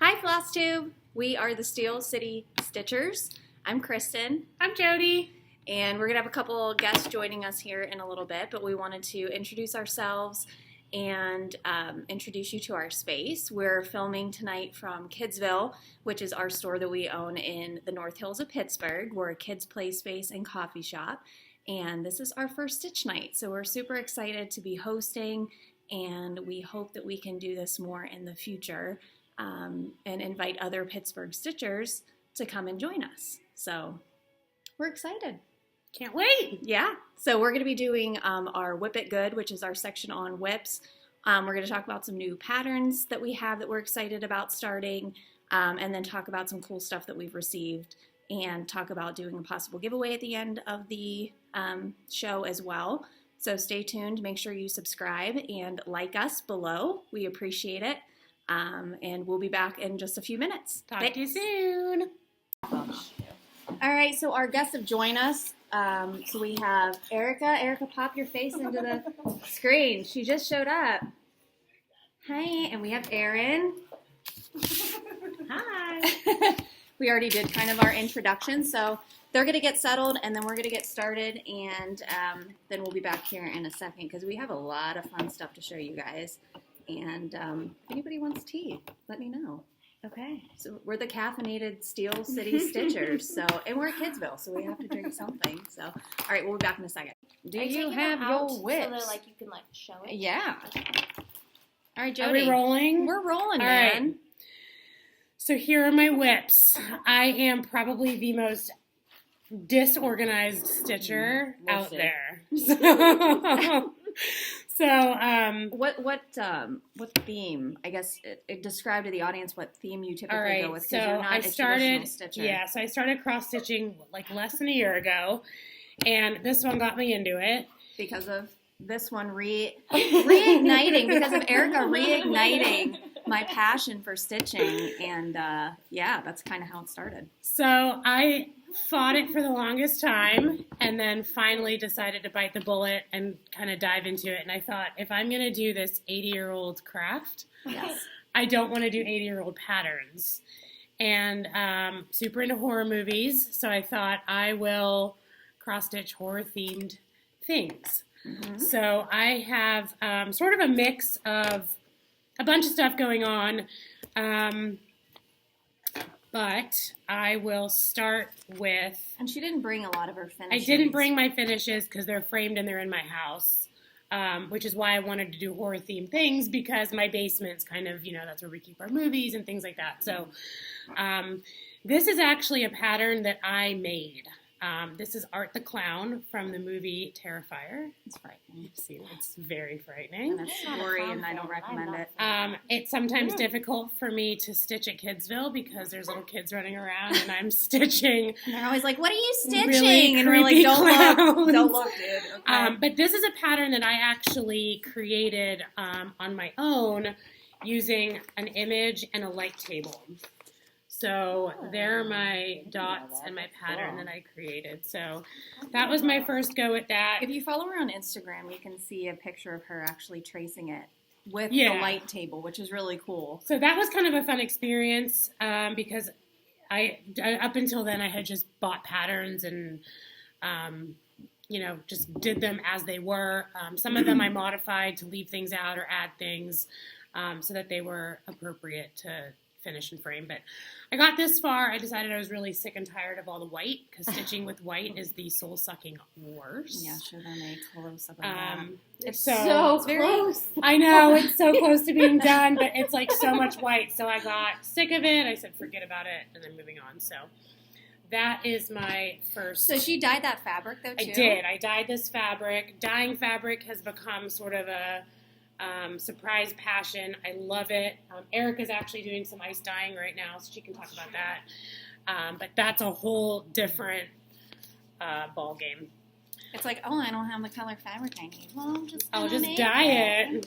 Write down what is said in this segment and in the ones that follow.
Hi, Flosstube. We are the Steel City Stitchers. I'm Kristen. I'm Jody. And we're going to have a couple guests joining us here in a little bit, but we wanted to introduce ourselves and introduce you to our space. We're filming tonight from Kidzville, which is our store that we own in the North Hills of Pittsburgh. We're a kids' play space and coffee shop, and this is our first stitch night, so we're super excited to be hosting, and we hope that we can do this more in the future and invite other Pittsburgh stitchers to come and join us. So we're excited. Can't wait. Yeah. So we're going to be doing our WIP It Good, which is our section on WIPs. We're going to talk about some new patterns that we have that we're excited about starting, and then talk about some cool stuff that we've received and talk about doing a possible giveaway at the end of the show as well. So stay tuned. Make sure you subscribe and like us below. We appreciate it. And we'll be back in just a few minutes. Talk to you soon. All right, so our guests have joined us. So we have Erika. Erika, pop your face into the screen. She just showed up. Hi, and we have Erin. Hi. We already did kind of our introduction, so they're going to get settled, and then we're going to get started, and then we'll be back here in a second because we have a lot of fun stuff to show you guys. And if anybody wants tea, let me know. Okay, so we're the caffeinated Steel City Stitchers, so, and we're at Kidzville, so we have to drink something. So, all right, we'll be back in a second. Do you have your whips? So that like you can like show it. Yeah. All right, Jody. Are we rolling? We're rolling, All man. right. So here are my whips. I am probably the most disorganized stitcher out there. So, what theme? I guess it described to the audience what theme you typically all right, go with, so because you're not a traditional stitcher. Yeah, so I started cross stitching like less than a year ago, and this one got me into it Because of this one reigniting, because of Erika reigniting my passion for stitching, and yeah, that's kind of how it started. So I fought it for the longest time and then finally decided to bite the bullet and kind of dive into it. And I thought, if I'm going to do this 80-year-old craft, Yes. I don't want to do 80-year-old patterns. And super into horror movies, so I thought I will cross-stitch horror-themed things. Mm-hmm. So I have sort of a mix of a bunch of stuff going on. But I will start with... And she didn't bring a lot of her finishes. I didn't bring my finishes because they're framed and they're in my house, which is why I wanted to do horror-themed things, because my basement's kind of, that's where we keep our movies and things like that. So this is actually a pattern that I made. This is Art the Clown from the movie Terrifier. It's frightening. See, it's very frightening. And it's gory, and I don't recommend it. It's sometimes difficult for me to stitch at Kidzville because there's little kids running around and I'm stitching. And they're always like, "What are you stitching?" Really and we're like, creepy "Don't clowns. look, don't look, dude." Okay. But this is a pattern that I actually created on my own using an image and a light table. So there are my dots and my pattern that I created. So that was my first go at that. If you follow her on Instagram, you can see a picture of her actually tracing it with Yeah. the light table, which is really cool. So that was kind of a fun experience because I up until then I had just bought patterns and just did them as they were. Some of them I modified to leave things out or add things so that they were appropriate to finish and frame. But I got this far. I decided I was really sick and tired of all the white, because stitching with white is the soul-sucking worst. Yeah, should have made close up on that. It's so close. I know, it's so close to being done, but it's like so much white. So I got sick of it. I said, forget about it, and then moving on. So that is my first. So she dyed that fabric, though, too? I did. I dyed this fabric. Dyeing fabric has become sort of a surprise passion. I love it. Erika's actually doing some ice dyeing right now, so she can talk about that. But that's a whole different ball game. It's like, oh, I don't have the color fabric I need. Well, I'll just dye it.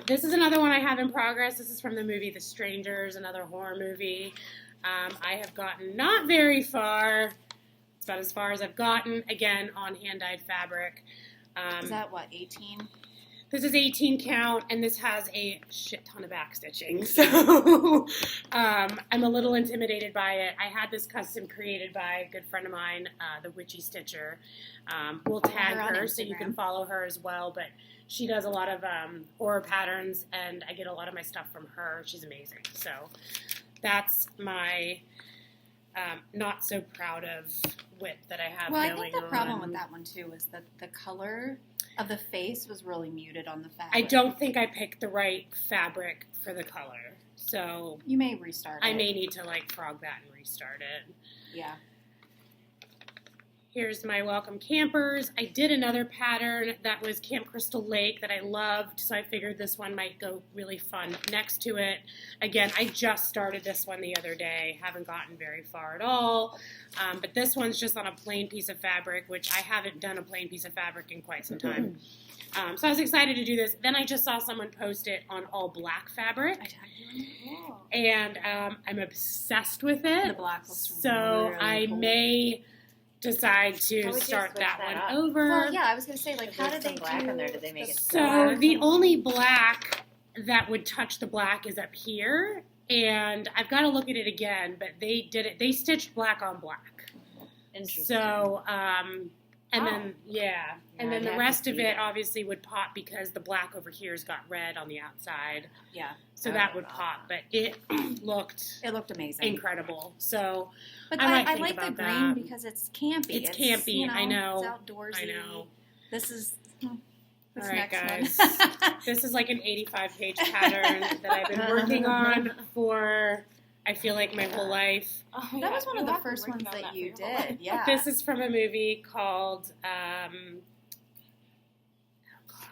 This is another one I have in progress. This is from the movie The Strangers, another horror movie. I have gotten not very far. It's about as far as I've gotten, again, on hand-dyed fabric. Is that, what, 18? This is 18 count, and this has a shit ton of back stitching. So I'm a little intimidated by it. I had this custom created by a good friend of mine, the Witchy Stitcher. We'll tag her so you can follow her as well. But she does a lot of horror patterns, and I get a lot of my stuff from her. She's amazing. So that's my not so proud of WIP that I have going on. Well, I think the problem with that one, too, is that the color of the face was really muted on the fabric. I don't think I picked the right fabric for the color. So you may restart it. I may need to frog that and restart it. Yeah. Here's my Welcome Campers. I did another pattern that was Camp Crystal Lake that I loved, so I figured this one might go really fun next to it. Again, I just started this one the other day. Haven't gotten very far at all. But this one's just on a plain piece of fabric, which I haven't done a plain piece of fabric in quite some time. So I was excited to do this. Then I just saw someone post it on all black fabric. I tagged you on it. And I'm obsessed with it. The black looks so really I cool. may decide to start that one over. Well, yeah, I was going to say, how did they black do on there? Did they make it So the only black that would touch the black is up here, and I've got to look at it again, but they did it. They stitched black on black. Interesting. So, and then and then the rest of it that. obviously would pop because the black over here's got red on the outside. Yeah. So that would pop, but it looked amazing. incredible. So But I I like the green because it's campy. It's campy, I know. It's outdoorsy. I know. This is All this right, next guys. one. This is like an 85-page pattern that I've been working on for, I feel like, my whole life. Oh, that was one of the first ones that you did. Yeah. This is from a movie called,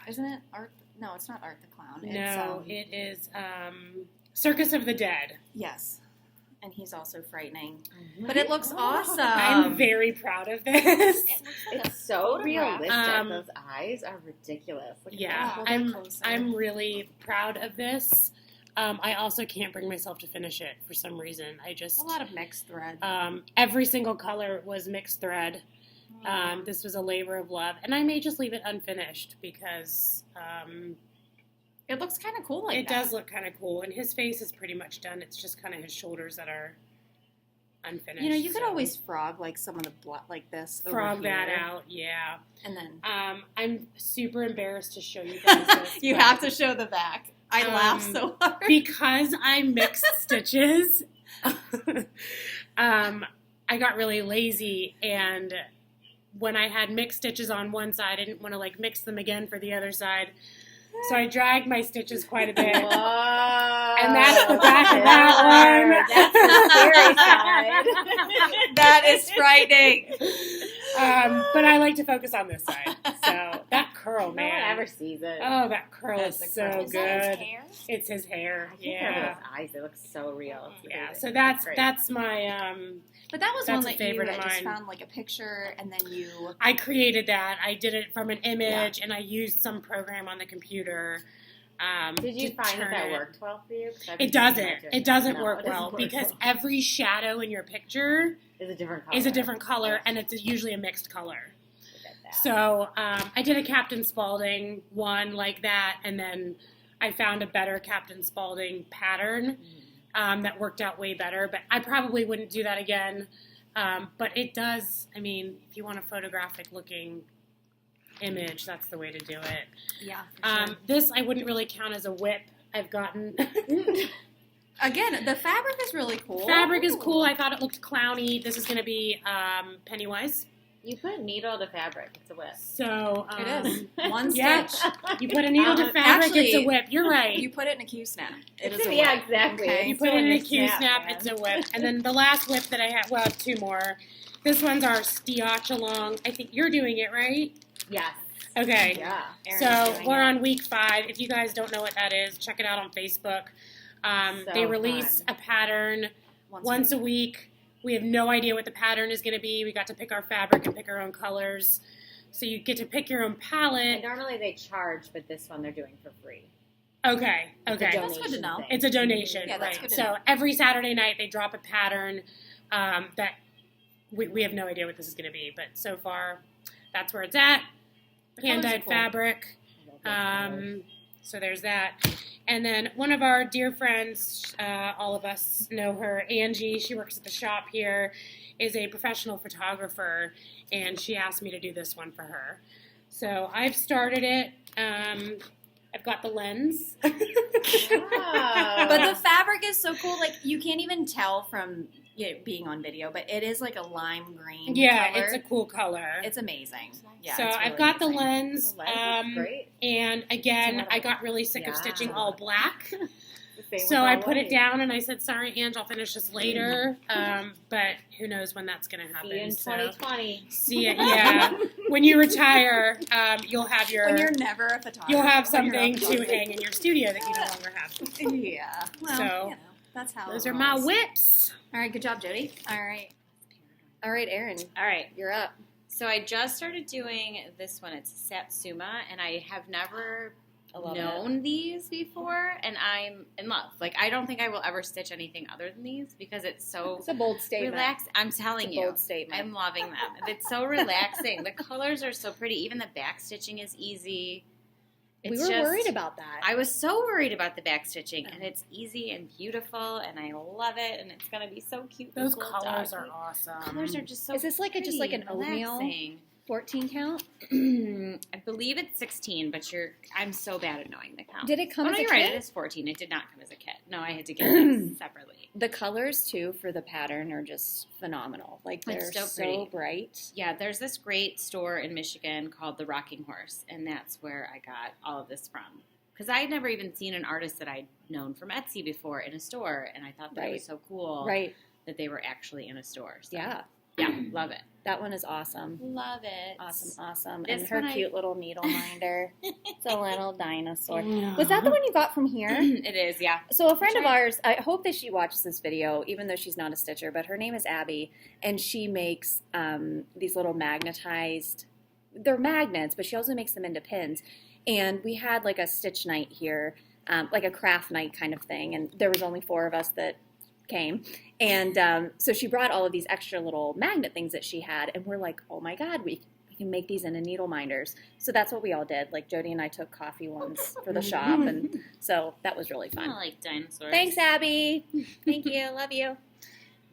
Isn't it Art? No, it's not Art the Clown. no, It's, it is Circus of the Dead. yes. And he's also frightening. But it looks awesome. I'm very proud of this. It's so realistic. Those eyes are ridiculous. Look at Yeah, that. I'm really proud of this. I also can't bring myself to finish it for some reason. I just a lot of mixed thread. every single color was mixed thread. This was a labor of love, and I may just leave it unfinished because it looks kind of cool like it that. does look kind of cool, and his face is pretty much done. It's just kind of his shoulders that are unfinished. You know, you could always frog some of the like this. frog over that here. out, yeah. And then I'm super embarrassed to show you guys this. you but- have to show the back. I laugh so hard. because I mixed stitches. I got really lazy, and when I had mixed stitches on one side, I didn't want to mix them again for the other side. So I dragged my stitches quite a bit. Whoa. And that's the back of that one. That's the scary side. That is frightening. But I like to focus on this side. So that curl, No man. one ever sees it. Oh, that curl That's is the curl. so Is that his good. hair? It's his hair. I can't Yeah. remember those eyes. They look so real. It's Yeah. crazy. So that's great. my But that was That's one a that you favorite of had just mine. found a picture and then you. I created that. I did it from an image, and I used some program on the computer. Did you to find turn that it. worked well for you? It doesn't. It doesn't No, work it doesn't well work because well. every shadow in your picture It's a different color. is a different color, and it's usually a mixed color. I get that. So I did a Captain Spaulding one like that, and then I found a better Captain Spaulding pattern that worked out way better. But I probably wouldn't do that again. But it does. I mean, if you want a photographic looking image, that's the way to do it. Yeah. For sure. This I wouldn't really count as a WIP. I've gotten Again, the fabric is really cool. fabric is cool. I thought it looked clowny. This is going to be Pennywise. You put needle to fabric. It's a whip. So It is. One Yeah. stitch. you put a needle to fabric, it's a Actually, WIP. You're right. You put it in a Q-snap. It is a Yeah, whip. exactly. Okay. You put it in a Q-snap, it's a WIP. And then the last WIP that I have, well, two more. This one's our Stiach along. I think you're doing it, right? Yes. Okay. Yeah. Erin's So doing we're it. on week 5. If you guys don't know what that is, check it out on Facebook. They release a pattern once a week. We have no idea what the pattern is going to be. We got to pick our fabric and pick our own colors. So you get to pick your own And palette. normally they charge, but this one they're doing for free. Okay. It's a Okay. That's good to know. thing. It's a donation, Yeah, that's right? good to So know. every Saturday night they drop a pattern that we have no idea what this is going to be. But so far, that's where it's at. The colors are Hand-dyed cool. fabric. I love So there's that. And then one of our dear friends, all of us know her, Angie, she works at the shop here, is a professional photographer, and she asked me to do this one for her. So I've started it. I've got the lens. But the fabric is so cool. Like, you can't even tell from being on video, but it is like a lime green Yeah, color. it's a cool color. It's amazing. Yeah, so it's really I've got amazing. the lens. The lens is great. And again, I got really sick of Yeah. stitching all black. Same So with I all put it white. down and I said, sorry, Ange, I'll finish this later. But who knows when that's going to happen. See you in So 2020. see it, yeah. When you retire, you'll have your... When you're never a photographer. You'll have when you're something up to close. hang in your studio that you no longer have. Yeah. Well, So, that's how those it are my rolls. whips. All right, good job, Jody. All right, Erin, All right. you're up. So I just started doing this one. It's Satsuma, and I have never known these before, and I'm in love. Like, I don't think I will ever stitch anything other than these because it's so It's a bold statement. relaxing. I'm telling It's a you. bold statement. I'm loving them. It's so relaxing. The colors are so pretty. Even the back stitching is easy. We It's were just- worried about that. I was so worried about the back stitching, and it's easy and beautiful, and I love it, and it's going to be so cute. Those with little colors doggy. are awesome. Colors are just so Is this like a- just like pretty an and oatmeal? relaxing. 14 count? I believe it's 16, but I'm so bad at knowing the count. Did it come Oh, as no, a you're kit? right. It is 14. It did not come as a kit. No, I had to get it separately. The colors, too, for the pattern are just phenomenal. Like, they're It's so so pretty. bright. Yeah, there's this great store in Michigan called the Rocking Horse, and that's where I got all of this from. Because I had never even seen an artist that I'd known from Etsy before in a store, and I thought that Right. was so cool Right. that they were actually in a store. So, Yeah. yeah, love it. That one is awesome. Love it. Awesome. This And her one cute little needle minder. It's a little dinosaur. Yeah. Was that the one you got from here? It is, yeah. So a friend of That's right. ours, I hope that she watches this video, even though she's not a stitcher, but her name is Abby, and she makes these little magnetized, they're magnets, but she also makes them into pins. And we had like a stitch night here, like a craft night kind of thing, and there was only 4 of us that came. And so she brought all of these extra little magnet things that she had, and we're like, oh my God, we can make these into needle minders. So that's what we all did. Like Jody and I took coffee ones for the shop, and so that was really I fun. like dinosaurs. Thanks, Abby. Thank you. Love you.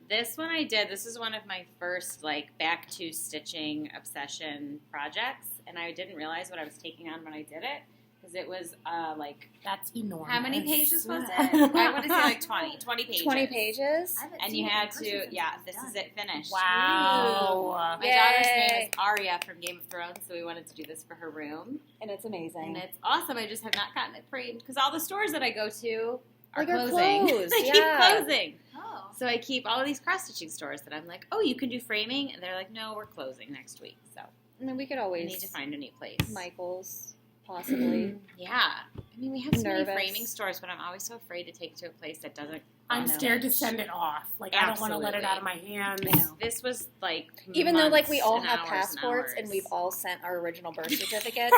This one I did. This is one of my first like back to stitching obsession projects, and I didn't realize what I was taking on when I did it because it was like That's enormous. how many pages was it? I want to say like 20 pages. 20 pages. And you had to, yeah. This is it finished. Wow. My daughter's name Yay. is Arya from Game of Thrones, so we wanted to do this for her room, And it's amazing. and it's awesome. I just have not gotten it framed because all the stores that I go to are Like, are closing. closed, They yeah. keep closing. Oh. So I keep all of these cross stitching stores that I'm like, oh, you can do framing, and they're like, no, we're closing next week. So And then we could I always need to find a new place. Michael's, possibly. Yeah, I mean we have so Nervous. many framing stores, but I'm always so afraid to take to a place that doesn't. I'm know. scared to send it off. Like, I don't want to let it Absolutely. out of my hands. I know. This was like Even though, like, we months all and have hours passports and hours. we've all sent our original birth certificates.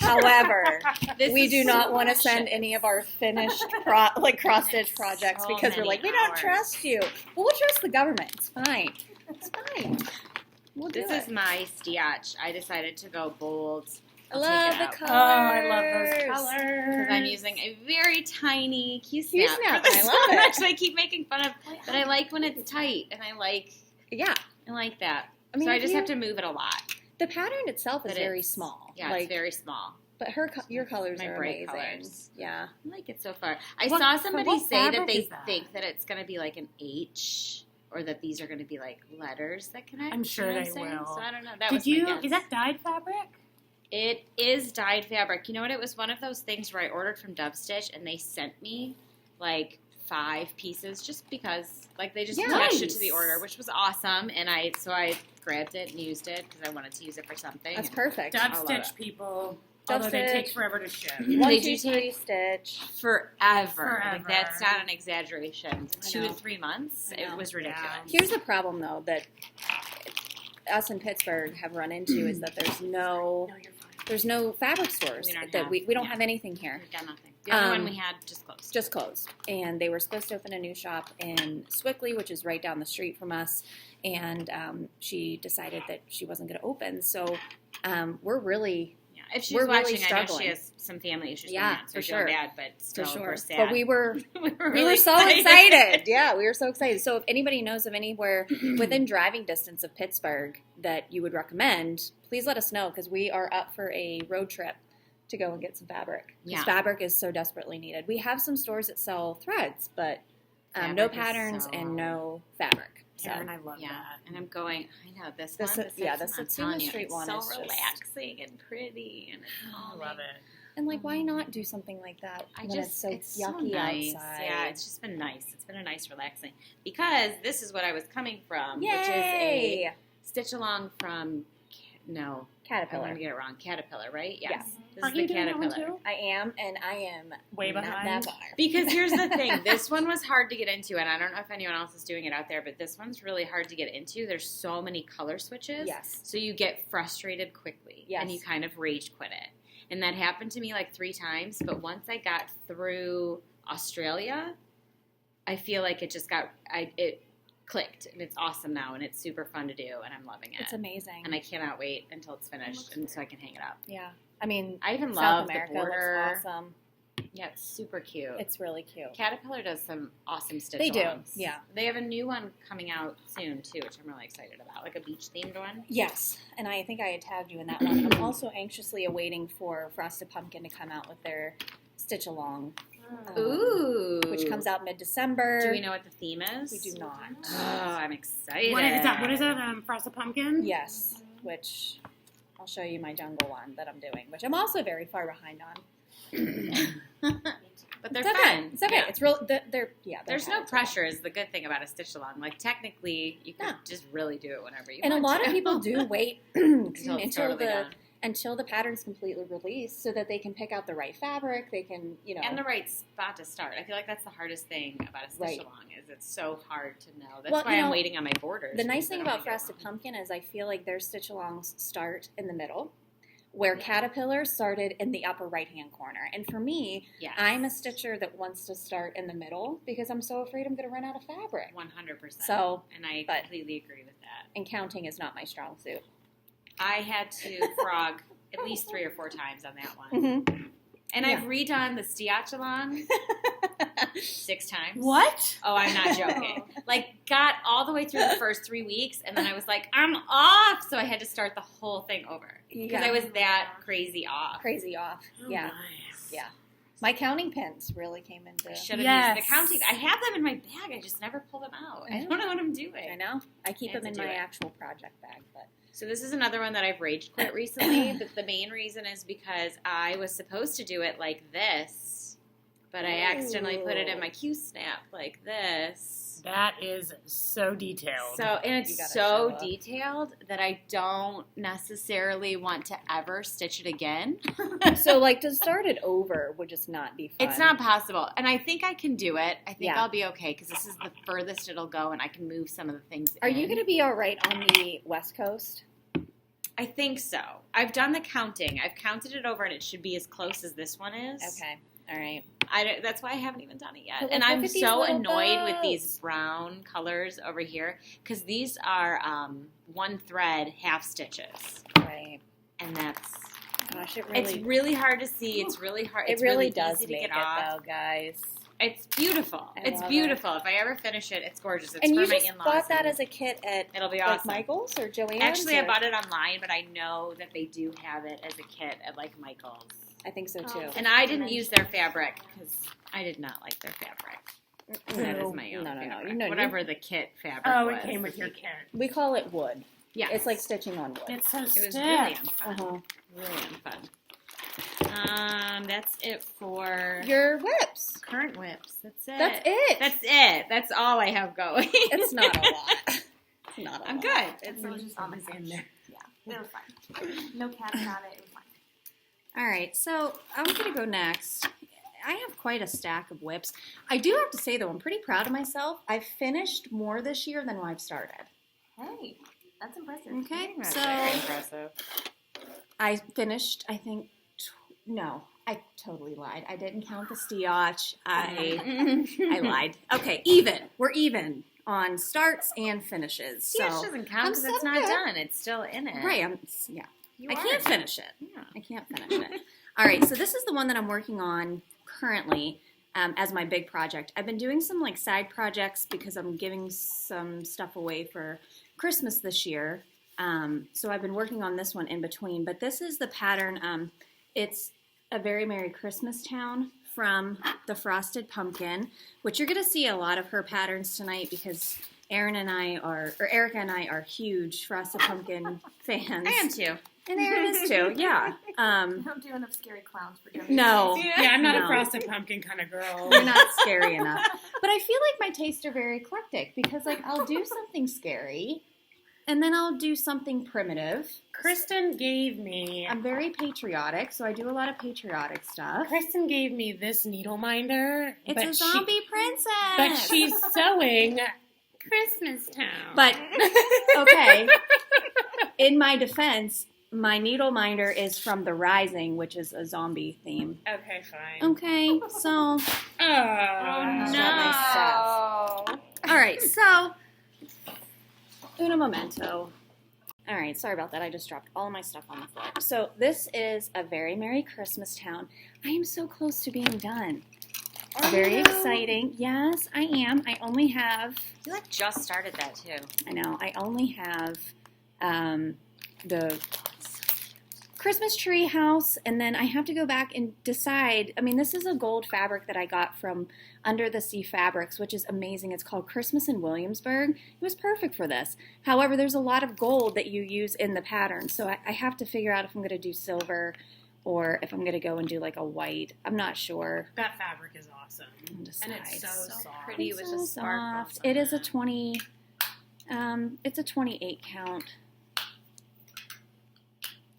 However, This we is do not so want to send precious. any of our finished cross stitch projects So because we're many like, we don't hours. trust you. Well, we'll trust the government. It's fine. It's fine. We'll do This it. is my stiach. I decided to go bold. I love the color. Oh, I love those colors. Because I'm using a very tiny Q-snap. Q-snap, for this I love so it. much. I keep making fun of, but I like when it's tight, and I like Yeah. that. I mean, so I if just you- have to move it a lot. The pattern itself is But very it's- small. Yeah, like, it's very small. but your colors My are bright amazing. colors. Yeah. I like it so far. I What- saw so somebody what say that fabric they is that? think that it's going to be like an H, or that these are going to be like letters that connect. I'm sure you know what they saying? will. So I don't know. That Did was you? my guess. Is that dyed fabric? It is dyed fabric. You know what? It was one of those things where I ordered from Dove Stitch, and they sent me like 5 pieces just because, like, they just Yeah. attached it to Nice. the order, which was awesome. And I grabbed it and used it because I wanted to use it for something. That's perfect. Dove love stitch it. people. Dove Although they stitch. take forever to ship. 1, They 2, do 3 stitch. Forever. Like, Forever. that's not an exaggeration. I 2 know. to 3 months. I It know. was ridiculous. Here's the problem, though, that us in Pittsburgh have run into is that there's no fabric stores. We don't that have- we don't yeah. have anything here. We've done nothing. The other Um, one we had just closed. Just closed. And they were supposed to open a new shop in Swickley, which is right down the street from us. And she decided that she wasn't going to open. So we're really Yeah, If she's we're watching, really I know struggling. she has some family issues. Yeah, so for she'll sure. bad, but still, For sure. we're sad. But we were really so excited. Yeah, we were so excited. So if anybody knows of anywhere within driving distance of Pittsburgh that you would recommend, please let us know because we are up for a road trip to go and get some fabric. Because fabric is so desperately needed. We have some stores that sell threads, but no patterns and no fabric. So, Erin, I love that. And I'm going, I know, this The one. Sa- yeah, the Satsuma Street it's one so is just- relaxing and pretty. And it's I love it. and like, why not do something like that when it's so yucky nice. outside? Yeah, it's just been nice. It's been a nice, relaxing. Because this is what I was coming from, Yay! which is a stitch along from, I'm Caterpillar. going to get it wrong. Caterpillar, right? Yes. This Aren't is you the doing that one Caterpillar. too? I am, and I am Way not behind. that far. Because here's the thing. This one was hard to get into, and I don't know if anyone else is doing it out there, but this one's really hard to get into. There's so many color switches. Yes. So you get frustrated quickly. Yes. And you kind of rage quit it. And that happened to me like 3 times, but once I got through Australia, I feel like it just it clicked, and it's awesome now, and it's super fun to do, and I'm loving it. It's amazing. And I cannot wait until it's finished, and so I can hang it up. Yeah. I mean, I even South love America the border. looks awesome. Yeah, it's super cute. It's really cute. Caterpillar does some awesome stitch They do, alongs. yeah. They have a new one coming out soon, too, which I'm really excited about, like a beach-themed one. Yes, and I think I had tagged you in that one. I'm also anxiously awaiting for Frosted Pumpkin to come out with their stitch along, Ooh. which comes out mid-December. Do we know what the theme is? We do not. Oh, I'm excited. What is that? What is that? Frosted pumpkin? Yes, which I'll show you my jungle one that I'm doing, which I'm also very far behind on. But they're It's okay. fun. It's okay. Yeah. It's real. They're There's no patterns. pressure is the good thing about a stitch along. Like, technically, you can just really do it whenever you And a want lot to. of people do wait Until it's totally done. until the pattern's completely released so that they can pick out the right fabric. They can, And the right spot to start. I feel like that's the hardest thing about a stitch Right. along is it's so hard to know. That's Well, why you I'm know, waiting on my borders. The nice because I thing don't about wanna get it Frosted wrong. Pumpkin is I feel like their stitch alongs start in the middle, where Caterpillar started in the upper right-hand corner. And for me, Yes. I'm a stitcher that wants to start in the middle because I'm so afraid I'm going to run out of fabric. 100%. So, and I but- completely agree with that. And counting is not my strong suit. I had to frog at least 3 or 4 times on that one. Mm-hmm. And Yeah. I've redone the Stiach along 6 times. What? Oh, I'm not joking. Like, got all the way through the first 3 weeks, and then I was like, I'm off! So I had to start the whole thing over. Because I was that crazy off. Crazy off. Oh, Yeah. my. Yeah. My counting pins really came into. I should have Yes. used the counting. I have them in my bag. I just never pull them out. I don't know what I'm doing. I know. I keep I have them in to do my it. actual project bag, but So this is another one that I've rage quit recently, but the main reason is because I was supposed to do it like this, but I accidentally put it in my Q-snap like this. That is so detailed. So, and You it's gotta so show up. detailed that I don't necessarily want to ever stitch it again. so like to start it over would just not be fun. It's not possible. And I think I can do it. I think Yeah. I'll be okay because this is the furthest it'll go and I can move some of the things Are in. you going to be all right on the West Coast? I think so. I've done the counting. I've counted it over and it should be as close as this one is. Okay. All right. That's why I haven't even done it yet. But And look I'm at these so little annoyed with bows. these brown colors over here because these are one thread half stitches. Right. And that's... Gosh, it It's really, really hard to see. It's really hard. it It's really really does easy to make get it off. though, guys. It's beautiful. I It's love beautiful. If I ever finish it, it's gorgeous. It's And for you my just in-laws. bought that and as a kit at it'll be like awesome. Michael's or Joann's? Actually, I or- bought it online, but I know that they do have it as a kit at like Michael's. I think so too. And I didn't use their fabric because I did not like their fabric. That is my own No. fabric. You know, Whatever the kit fabric oh, was. it came with your kit. we call it wood. Yeah. It's like stitching on wood. It's so It was stiff. really unfun. Uh-huh. Really unfun. That's it for Your whips. current whips. That's it. That's it. That's it. That's all I have going. It's not a lot. It's not a I'm lot. good. It's So just on in there. It was fine. No cats on it. It was fine. All right, so I'm going to go next. I have quite a stack of whips. I do have to say, though, I'm pretty proud of myself. I've finished more this year than I've started. Hey, that's impressive. Okay, That's so very impressive. I finished, I think, no, I totally lied. I didn't count the Stiach. I lied. Okay, even. We're even on starts and finishes. Stitch So doesn't count because I'm it's so not good. done. It's still in it. Right, yeah. You I are. can't finish it. Yeah. I can't finish it. All right, so this is the one that I'm working on currently as my big project. I've been doing some like side projects because I'm giving some stuff away for Christmas this year. So I've been working on this one in between. But this is the pattern. It's a Very Merry Christmas Town from the Frosted Pumpkin, which you're going to see a lot of her patterns tonight because Erika and I are huge Frosted Pumpkin fans. I am too. And Erin is too, yeah. Don't do enough scary clowns for Jody. No. Yeah, I'm not No. a frosted pumpkin kind of girl. You're not scary enough. But I feel like my tastes are very eclectic because like I'll do something scary and then I'll do something primitive. Kristen gave me I'm very patriotic, so I do a lot of patriotic stuff. Kristen gave me this needle minder. It's but a zombie princess. But she's sewing Christmas Town. But, okay, in my defense, my needle minder is from The Rising, which is a zombie theme. Okay, fine. Okay, so, Oh, no. All right, so, uno momento. All right, sorry about that. I just dropped all of my stuff on the floor. So this is a Very Merry Christmas Town. I am so close to being done. Very exciting. Yes, I am. I only have, You like just started that too. I know, I only have the Christmas tree house, and then I have to go back and decide. I mean, this is a gold fabric that I got from Under the Sea Fabrics, which is amazing. It's called Christmas in Williamsburg. It was perfect for this. However, there's a lot of gold that you use in the pattern, so I have to figure out if I'm going to do silver or if I'm going to go and do like a white. I'm not sure. that fabric is awesome. I'll decide. And it's so soft. pretty It's with so the sparkles soft. on It is a it. 20. It's a 28 count.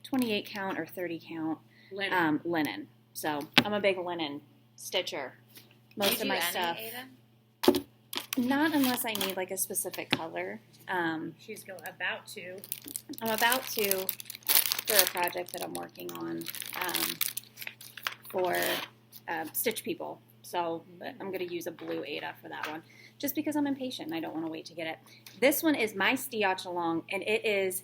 28 count or 30 count Linen. linen. So I'm a big linen stitcher. Most Do of you my do stuff, any, Ada? not unless I need like a specific color. She's about to. I'm about to for a project that I'm working on for Stitch People. So I'm going to use a blue Ada for that one, just because I'm impatient and I don't want to wait to get it. This one is my Stiach Along, and it is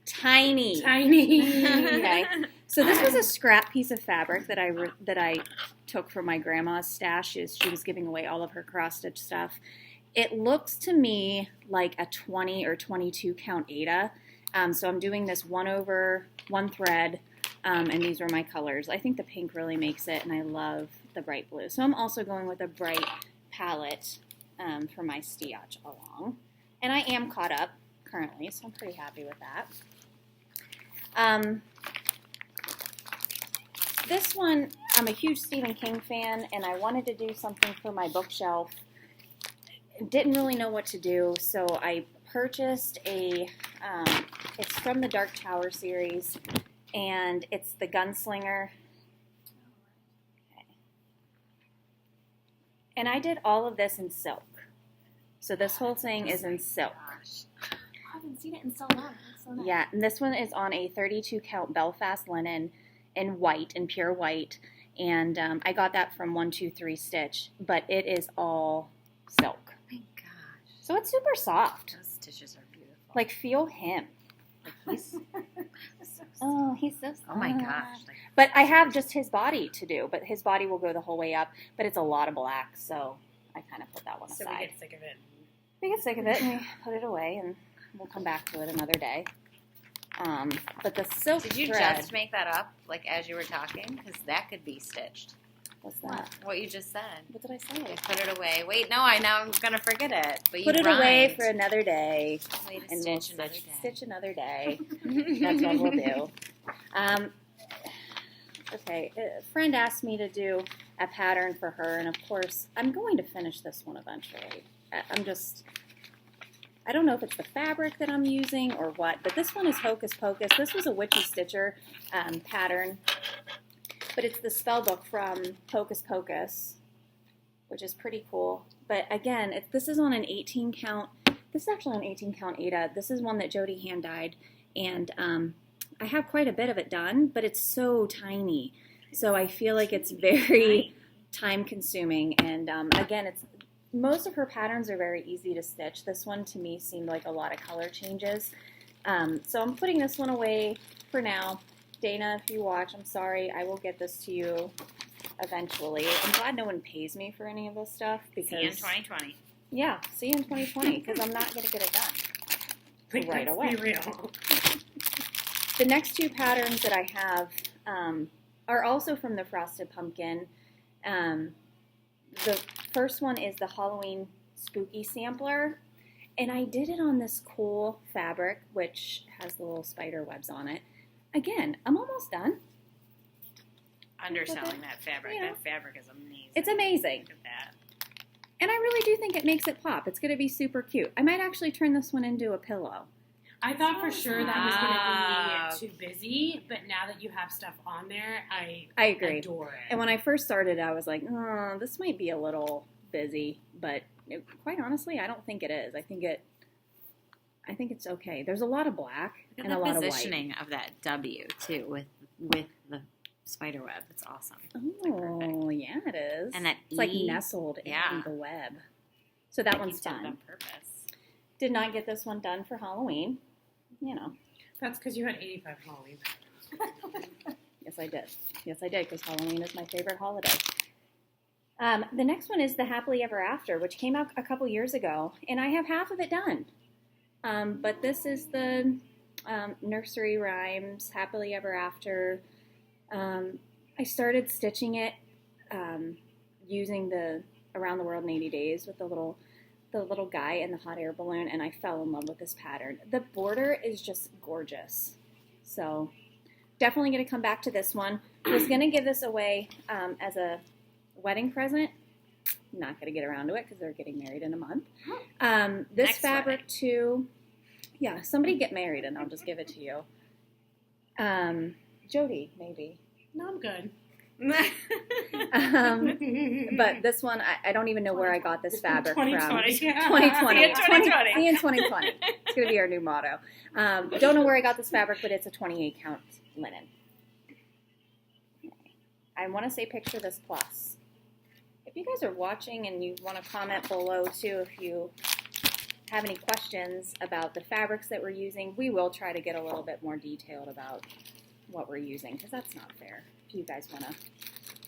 tiny. Tiny. Okay. So this was a scrap piece of fabric that I took from my grandma's stash. She was giving away all of her cross stitch stuff. It looks to me like a 20 or 22 count Ada. So I'm doing this 1/1 thread, and these are my colors. I think the pink really makes it, and I love the bright blue. So I'm also going with a bright palette for my Stiach Along. And I am caught up currently, so I'm pretty happy with that. This one, I'm a huge Stephen King fan, and I wanted to do something for my bookshelf. Didn't really know what to do, so I purchased it's from the Dark Tower series, and it's the Gunslinger. Okay. And I did all of this in silk. So this whole thing is in silk. I haven't seen it in so long. It's so nice. Yeah, and this one is on a 32 count Belfast linen in white, in pure white. And I got that from 123 Stitch, but it is all silk. My gosh. So it's super soft. Those stitches are beautiful. Like, feel him. Like, he's, oh, he's so soft. Oh my gosh. Like, But I have just his body to do, but his body will go the whole way up, but it's a lot of black, so I kind of put that one So aside. we get sick of it. We get sick of it and we put it away, and we'll come back to it another day. But the silk did you thread, just make that up, like, as you were talking? Because that could be stitched. what's that? What you just said. What did I say? Put it away. Wait, no, now I'm going to forget it. But you Put it away rhymed. for another day, Way to and we'll stitch another day. stitch another day. That's what we'll do. Okay, a friend asked me to do a pattern for her, and of course, I'm going to finish this one eventually. I don't know if it's the fabric that I'm using or what, but this one is Hocus Pocus. This was a Witchy Stitcher pattern, but it's the spell book from Hocus Pocus, which is pretty cool. But again, this is on an 18 count. This is actually an 18 count Ada. This is one that Jody hand dyed, and I have quite a bit of it done, but it's so tiny. So I feel like it's very time consuming. And again, most of her patterns are very easy to stitch. This one to me seemed like a lot of color changes. So I'm putting this one away for now. Dana, if you watch, I'm sorry. I will get this to you eventually. I'm glad no one pays me for any of this stuff. Because, See you in 2020. Yeah, see you in 2020, because I'm not going to get it done right Let's away. be real. The next two patterns that I have are also from the Frosted Pumpkin. The first one is the Halloween Spooky Sampler, and I did it on this cool fabric, which has the little spider webs on it. Again, I'm almost done. Underselling that fabric. Yeah. That fabric is amazing. It's amazing. Look at that. And I really do think it makes it pop. It's going to be super cute. I might actually turn this one into a pillow. I thought for sure that was Wow. going to be too busy, but now that you have stuff on there, I agree. adore it. And when I first started, I was like, oh, this might be a little busy. But quite honestly, I don't think it is. I think it's okay. There's a lot of black Look and at a the lot of white. positioning of that W, too, with the spider web. It's awesome. Oh, yeah, it is. And that it's like E. nestled Yeah. in the web. So that Like one's you did it fun. on purpose. Did not get this one done for Halloween. You know. That's because you had 85 Halloween patterns. Yes, I did. Yes, I did, because Halloween is my favorite holiday. The next one is the Happily Ever After, which came out a couple years ago, and I have half of it done. But this is the Nursery Rhymes Happily Ever After. I started stitching it using the Around the World in 80 Days with the little guy in the hot air balloon, and I fell in love with this pattern. The border is just gorgeous. So definitely going to come back to this one. I was going to give this away as a wedding present. Not going to get around to it because they're getting married in a month. This Next fabric wedding. too. Yeah, somebody get married and I'll just give it to you. Jody, maybe. No, I'm good. But this one, I don't even know where I got this fabric from. 2020. 2020. See you in 2020. See you in 2020. It's going to be our new motto. Don't know where I got this fabric, but it's a 28 count linen. I want to say picture this plus. If you guys are watching and you want to comment below too, if you have any questions about the fabrics that we're using, we will try to get a little bit more detailed about what we're using, because that's not fair if you guys want to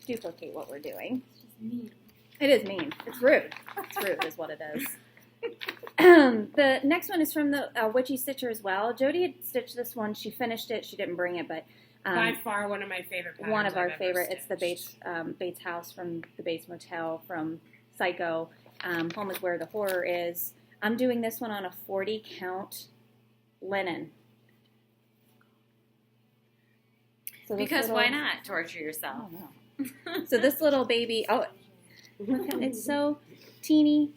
duplicate what we're doing. It is mean. It's rude. It's rude is what it is. The next one is from the Witchy Stitcher as well. Jody had stitched this one. She finished it. She didn't bring it, but By far one of my favorite patterns. one of our I've ever favorite. It's the stitched. Bates House from the Bates Motel from Psycho. Home is Where the Horror Is. I'm doing this one on a 40 count linen. So this Because little- why not torture I yourself? don't know. So this little baby, look, it's so teeny,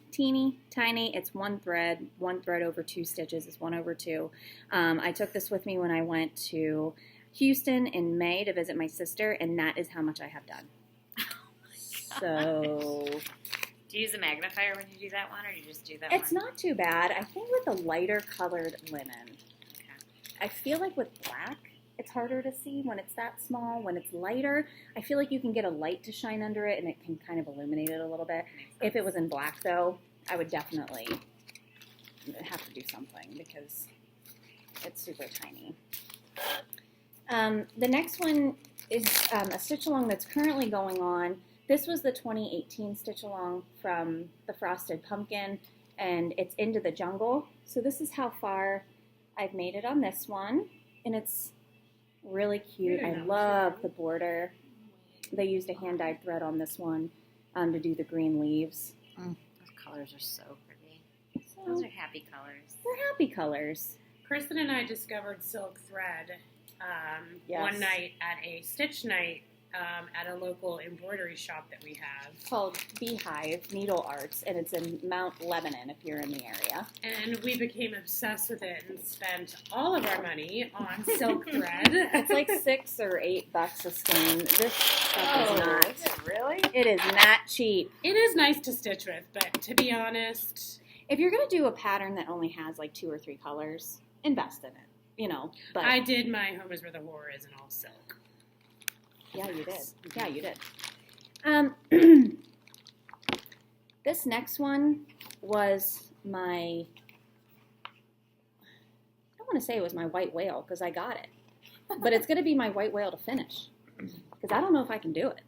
tiny. It's one thread over 2 stitches. It's 1 over 2. I took this with me when I went to Houston in May to visit my sister, and that is how much I have done. So Do you use a magnifier when you do that one, or you just do that it's one? not too bad. I think with a lighter colored linen, Okay. I feel like with black, it's harder to see when it's that small. When it's lighter, I feel like you can get a light to shine under it, and it can kind of illuminate it a little bit. If it was in black, though, I would definitely have to do something because it's super tiny. The next one is a stitch along that's currently going on. This was the 2018 stitch along from the Frosted Pumpkin, and it's Into the Jungle. So this is how far I've made it on this one, and it's really cute. I love the border. They used a hand-dyed thread on this one to do the green leaves. Those colors are so pretty. So Those are happy colors. they're happy colors. Kristen and I discovered silk thread Yes. one night at a stitch night at a local embroidery shop that we have. It's called Beehive Needle Arts, and it's in Mount Lebanon if you're in the area. And we became obsessed with it and spent all of our money on silk thread. It's like $6 or $8 a skein. This stuff is not. Is it really? It is not cheap. It is nice to stitch with, but to be honest, If you're gonna do a pattern that only has like 2 or 3 colors, invest in it. You know. But I did my Home is Where the Horror Is in all silk. yeah, you did. Yeah, you did. This next one was my. I don't want to say it was my white whale because I got it. but it's going to be my white whale to finish because I don't know if I can do it.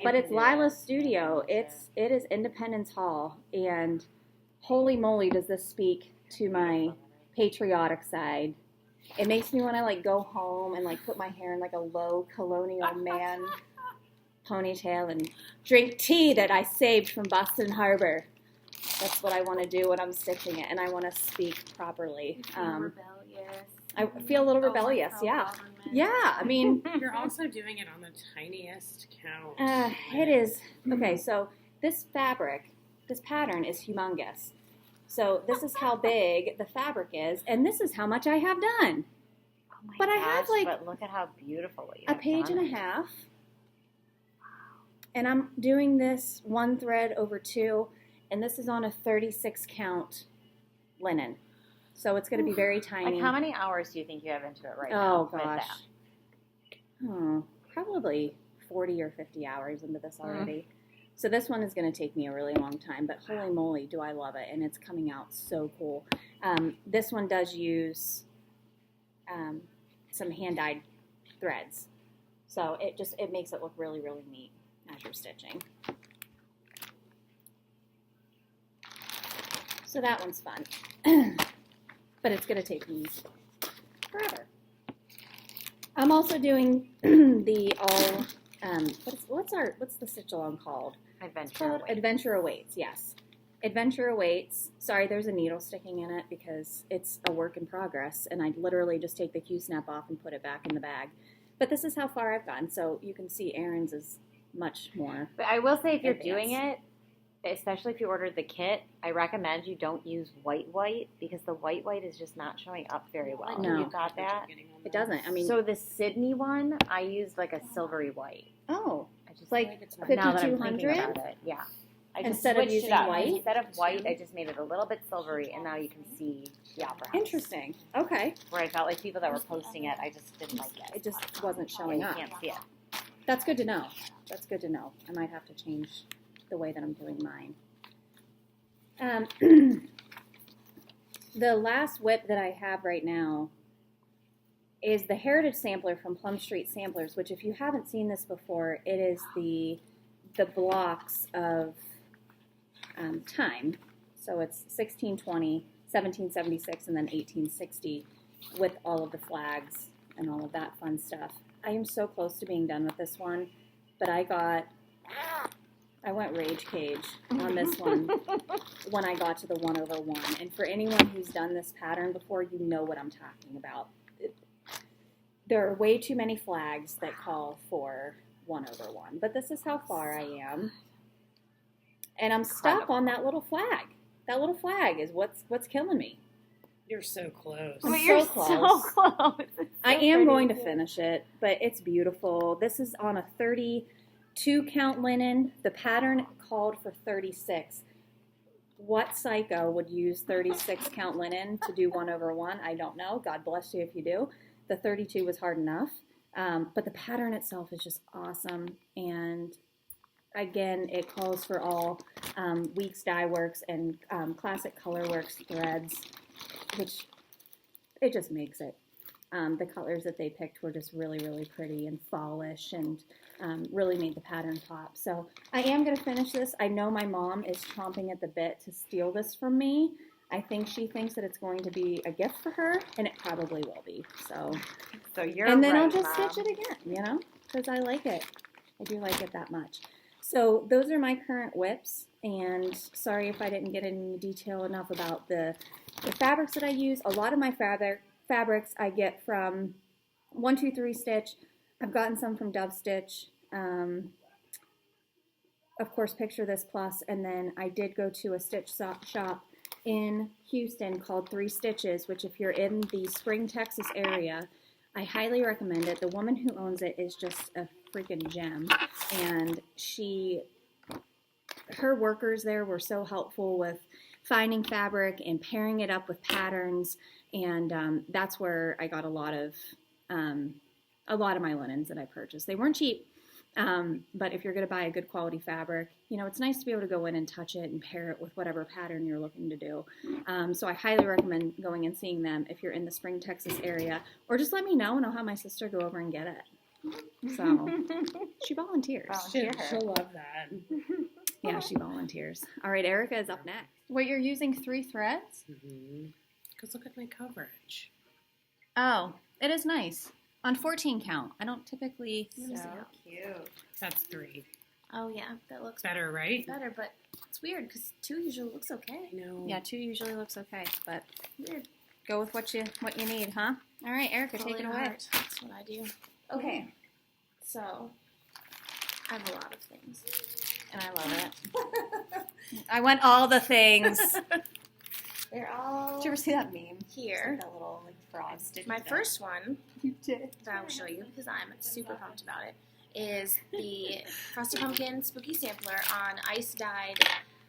But it's Lila's studio. It is Independence Hall, and holy moly, does this speak to my patriotic side. It makes me want to like go home and like put my hair in like a low colonial man ponytail and drink tea that I saved from Boston Harbor. That's what I want to do when I'm stitching it, and I want to speak properly. I feel a little rebellious, yeah. Yeah, I mean... You're also doing it on the tiniest count. It is. Okay, so this fabric, this pattern is humongous. So this is how big the fabric is, and this is how much I have done. Oh my But I gosh, have, like, but look at how beautiful you A have page done and a it. half. And I'm doing this one thread over two, and this is on a 36 count linen. So it's going to be very tiny. Like, how many hours do you think you have into it right now? Oh, gosh. Probably 40 or 50 hours into this already. So this one is going to take me a really long time, but holy moly, do I love it, and it's coming out so cool. This one does use some hand-dyed threads, so it makes it look really, really neat as you're stitching. So that one's fun, but it's going to take me forever. I'm also doing the all, what's the stitch along called? Adventure Awaits, yes. Adventure Awaits. Sorry, there's a needle sticking in it because it's a work in progress, and I literally just take the Q-snap off and put it back in the bag. But this is how far I've gone, so you can see Erin's is much more. But I will say, if you're advanced. doing it, especially if you ordered the kit, I recommend you don't use white because the white is just not showing up very well. No. You got that? It doesn't. I mean, So the Sydney one, I used like a silvery white. oh, I just like now that I'm thinking 5200? about it, yeah. I just Instead of switched using it up. white? Instead of white, I just made it a little bit silvery, and now you can see the opera house. Interesting. Okay. Where I felt like people that were posting it, I just didn't like it. It just wasn't showing You up. can't see it. That's good to know. That's good to know. I might have to change the way that I'm doing mine. The last WIP that I have right now is the Heritage Sampler from Plum Street Samplers, which if you haven't seen this before, it is the blocks of time. So it's 1620, 1776, and then 1860 with all of the flags and all of that fun stuff. I am so close to being done with this one, but I went rage cage on this one when I got to the 1/1. And for anyone who's done this pattern before, you know what I'm talking about. There are way too many flags that call for 1/1, but this is how far I am. And I'm stuck on that little flag. That little flag is what's killing me. You're so close. I'm But you're so close. so close. It's I so am pretty. going to finish it, but it's beautiful. This is on a 32 count linen. The pattern called for 36. What psycho would use 36 count linen to do 1/1? I don't know. God bless you if you do. The 32 was hard enough. But the pattern itself is just awesome. And again, it calls for all Weeks Dye Works and Classic Colorworks threads, which it just makes it. The colors that they picked were just really, really pretty and fallish and really made the pattern pop. So I am going to finish this. I know my mom is chomping at the bit to steal this from me. I think she thinks that it's going to be a gift for her, and it probably will be. So you're and then right, I'll just Mom. stitch it again, because I like it. I do like it that much. So those are my current WIPs, and sorry if I didn't get into detail enough about the fabrics that I use. A lot of my fabrics I get from 123 Stitch. I've gotten some from Dove Stitch. Of course, Picture This Plus, and then I did go to a stitch shop in Houston called 3 Stitches, which if you're in the Spring, Texas area, I highly recommend it. The woman who owns it is just a freaking gem, and her workers there were so helpful with finding fabric and pairing it up with patterns, and that's where I got a lot of my linens that I purchased. They weren't cheap, But if you're going to buy a good quality fabric, it's nice to be able to go in and touch it and pair it with whatever pattern you're looking to do. So I highly recommend going and seeing them if you're in the Spring, Texas area, or just let me know and I'll have my sister go over and get it. So she volunteers. She'll love that. Yeah, she volunteers. All right, Erika is up next. Wait, you're using 3 threads? Because look at my coverage. Oh, it is nice. On 14 count. I don't typically... So cute. That's 3. Oh, yeah, that looks Better, right? better, but it's weird because 2 usually looks okay. No. Yeah, 2 usually looks okay, but Weird. go with what you need, huh? All right, Erika, Follow take it your away. heart. That's what I do. Okay, so I have a lot of things. And I love it. I want all the things. They're all Did you ever see that meme? here. That little frog stitched My up. first one You did. that I'll show you because I'm super pumped about it is the Frosted Pumpkin Spooky Sampler on ice dyed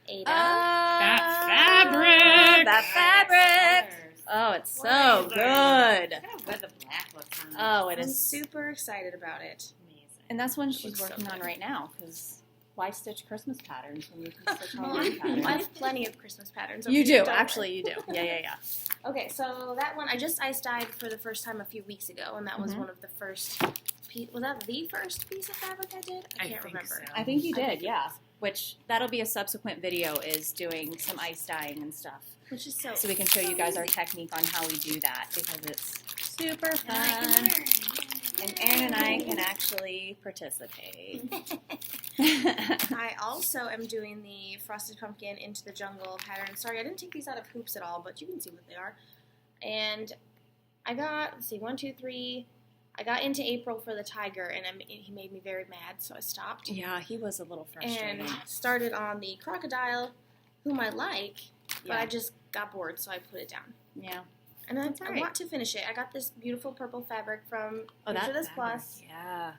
Ada. That fabric! That fabric! Oh, it's so good. Look at what the black looks on. Oh, it I'm is. super excited about it. Amazing. And that's one she's Looks so working on good. right now, because why stitch Christmas patterns when you can stitch Well, Halloween patterns? I have plenty of Christmas patterns. You okay, do, don't worry. actually, you do. Yeah. Okay, so that one I just ice dyed for the first time a few weeks ago, and that was Mhm. one of the first. Was that the first piece of fabric I did? I can't think remember. so. I think you I think did, it yeah. Which, that'll be a subsequent video, is doing some ice dyeing and stuff. Which is so. So we can show you guys our technique on how we do that, because it's super fun. And Erin and I can actually participate. I also am doing the Frosted Pumpkin Into the Jungle pattern. Sorry, I didn't take these out of hoops at all, but you can see what they are. And I got, let's see, 1, 2, 3. I got into April for the tiger, and he made me very mad, so I stopped. Yeah, he was a little frustrating. And started on the crocodile, whom I like, but Yeah. I just got bored, so I put it down. Yeah. And I all right. want to finish it. I got this beautiful purple fabric from Oh, Picture that This fabric, Plus. yeah.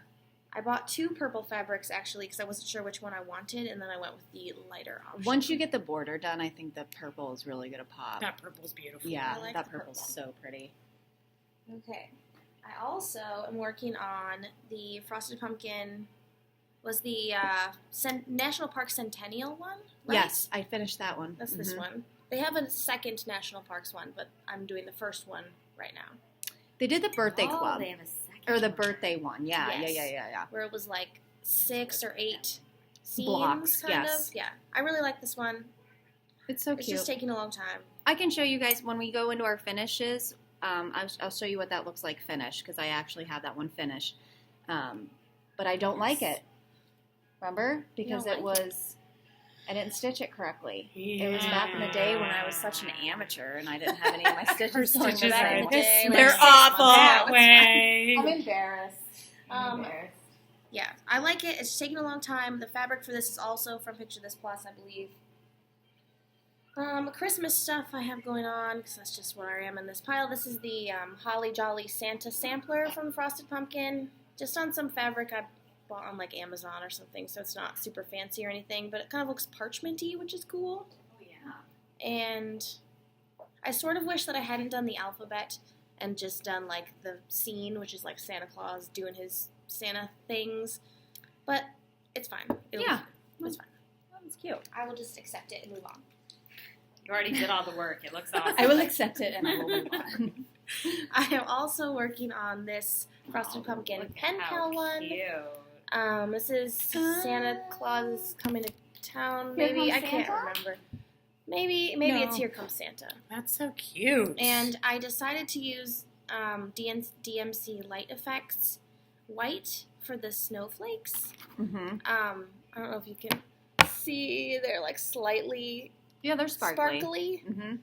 I bought 2 purple fabrics, actually, because I wasn't sure which one I wanted, and then I went with the lighter option. Once you get the border done, I think the purple is really going to pop. That purple's beautiful. Yeah, I like that the purple's purple. so pretty. Okay. I also am working on the Frosted Pumpkin, was the National Park Centennial one, right? Yes, I finished that one. That's this Mhm. one. They have a second National Parks one, but I'm doing the first one right now. They did the birthday Oh, club. they have a second Or the one. birthday one. Yeah, Yes. yeah. Where it was like 6 or 8 scenes, Blocks, kind yes. of. Yeah, I really like this one. It's so It's cute. just taking a long time. I can show you guys when we go into our finishes. I'll show you what that looks like finished, because I actually have that one finished. But I don't like it. Remember? Because don't it like was... I didn't stitch it correctly. It was back in the day when I was such an amateur and I didn't have any of my stitches Her going stitches back are in the day, this like They're 6 awful. months that ago. way. I'm embarrassed. Um, Yeah, I like it. It's taking a long time. The fabric for this is also from Picture This Plus, I believe. Christmas stuff I have going on, because that's just where I am in this pile. This is the Holly Jolly Santa sampler from Frosted Pumpkin. Just on some fabric I bought on like Amazon or something, so it's not super fancy or anything, but it kind of looks parchmenty, which is cool. Oh, yeah. And I sort of wish that I hadn't done the alphabet and just done like the scene, which is like Santa Claus doing his Santa things, but it's fine. It'll be Yeah. fine. It's fine. That's cute. I will just accept it and move on. You already did all the work. It looks awesome. I will accept it and I will move on. I am also working on this Frosted Pumpkin Look at pen how pal one. Cute. This is Santa Claus is coming to town. Here Maybe Comes I can't Santa? remember. Maybe No. it's Here Comes Santa. That's so cute. And I decided to use DMC Light Effects white for the snowflakes. Mm-hmm. I don't know if you can see, they're like slightly Yeah, they're sparkly. sparkly. Mm-hmm.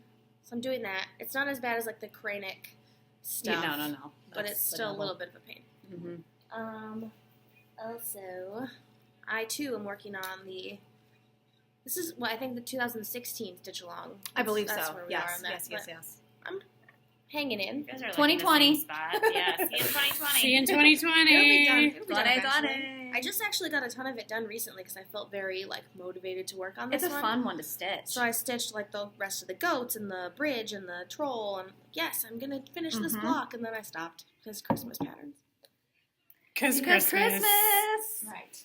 So I'm doing that. It's not as bad as like the Kranic stuff. Yeah, no. But it's still a little bit of a pain. Mm-hmm. Also, I too am working on this is what I think the 2016 stitch along. I believe That's so. where we are Yes, on that. yes. But hanging in. You guys are like 2020. in the same spot. Yeah, see you in 2020. See you in It'll be 2020. done. It'll be done Got eventually. it. I just actually got a ton of it done recently because I felt very like motivated to work on this It's a one. fun one to stitch. So I stitched like the rest of the goats and the bridge and the troll and yes, I'm gonna finish this Mhm. block, and then I stopped because Christmas patterns. Because Because Christmas. Christmas. Right.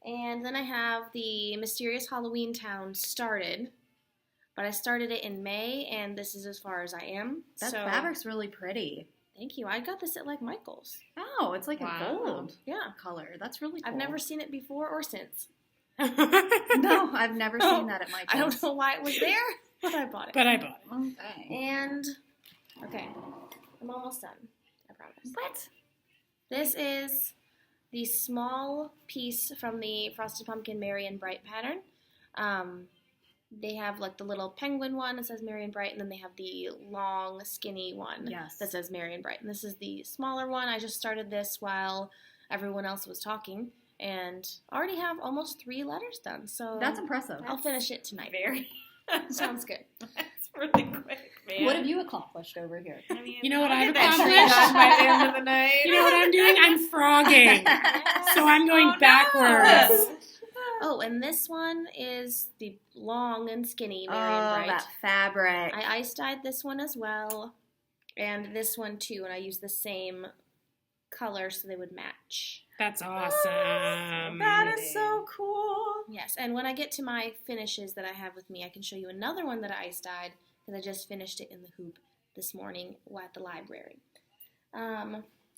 And then I have the Mysterious Halloween Town started, but I started it in May, and this is as far as I am. That so, fabric's really pretty. Thank you. I got this at like Michael's. Oh, it's like a gold Yeah. color. That's really cool. I've never seen it before or since. No, I've never seen that at Michael's. I don't know why it was there, but I bought it. But I bought it. Okay. And, okay, I'm almost done. I promise. What? This is the small piece from the Frosted Pumpkin Merry and Bright pattern. They have like the little penguin one that says Merry and Bright, and then they have the long, skinny one that says Merry and Bright. And this is the smaller one. I just started this while everyone else was talking, and already have almost 3 letters done. So That's impressive. I'll finish it tonight. Very. Sounds good. That's really quick, man. What have you accomplished over here? I mean, You know what I'll I've get that shit accomplished? done by the end of the night. You know what I'm doing? I'm frogging. So I'm going backwards. Oh, and this one is the long and skinny Merry Oh, and Bright. that fabric. I ice dyed this one as well, and this one too, and I used the same color so they would match. That's awesome. That is so cool. Yes, and when I get to my finishes that I have with me, I can show you another one that I ice dyed, because I just finished it in the hoop this morning at the library.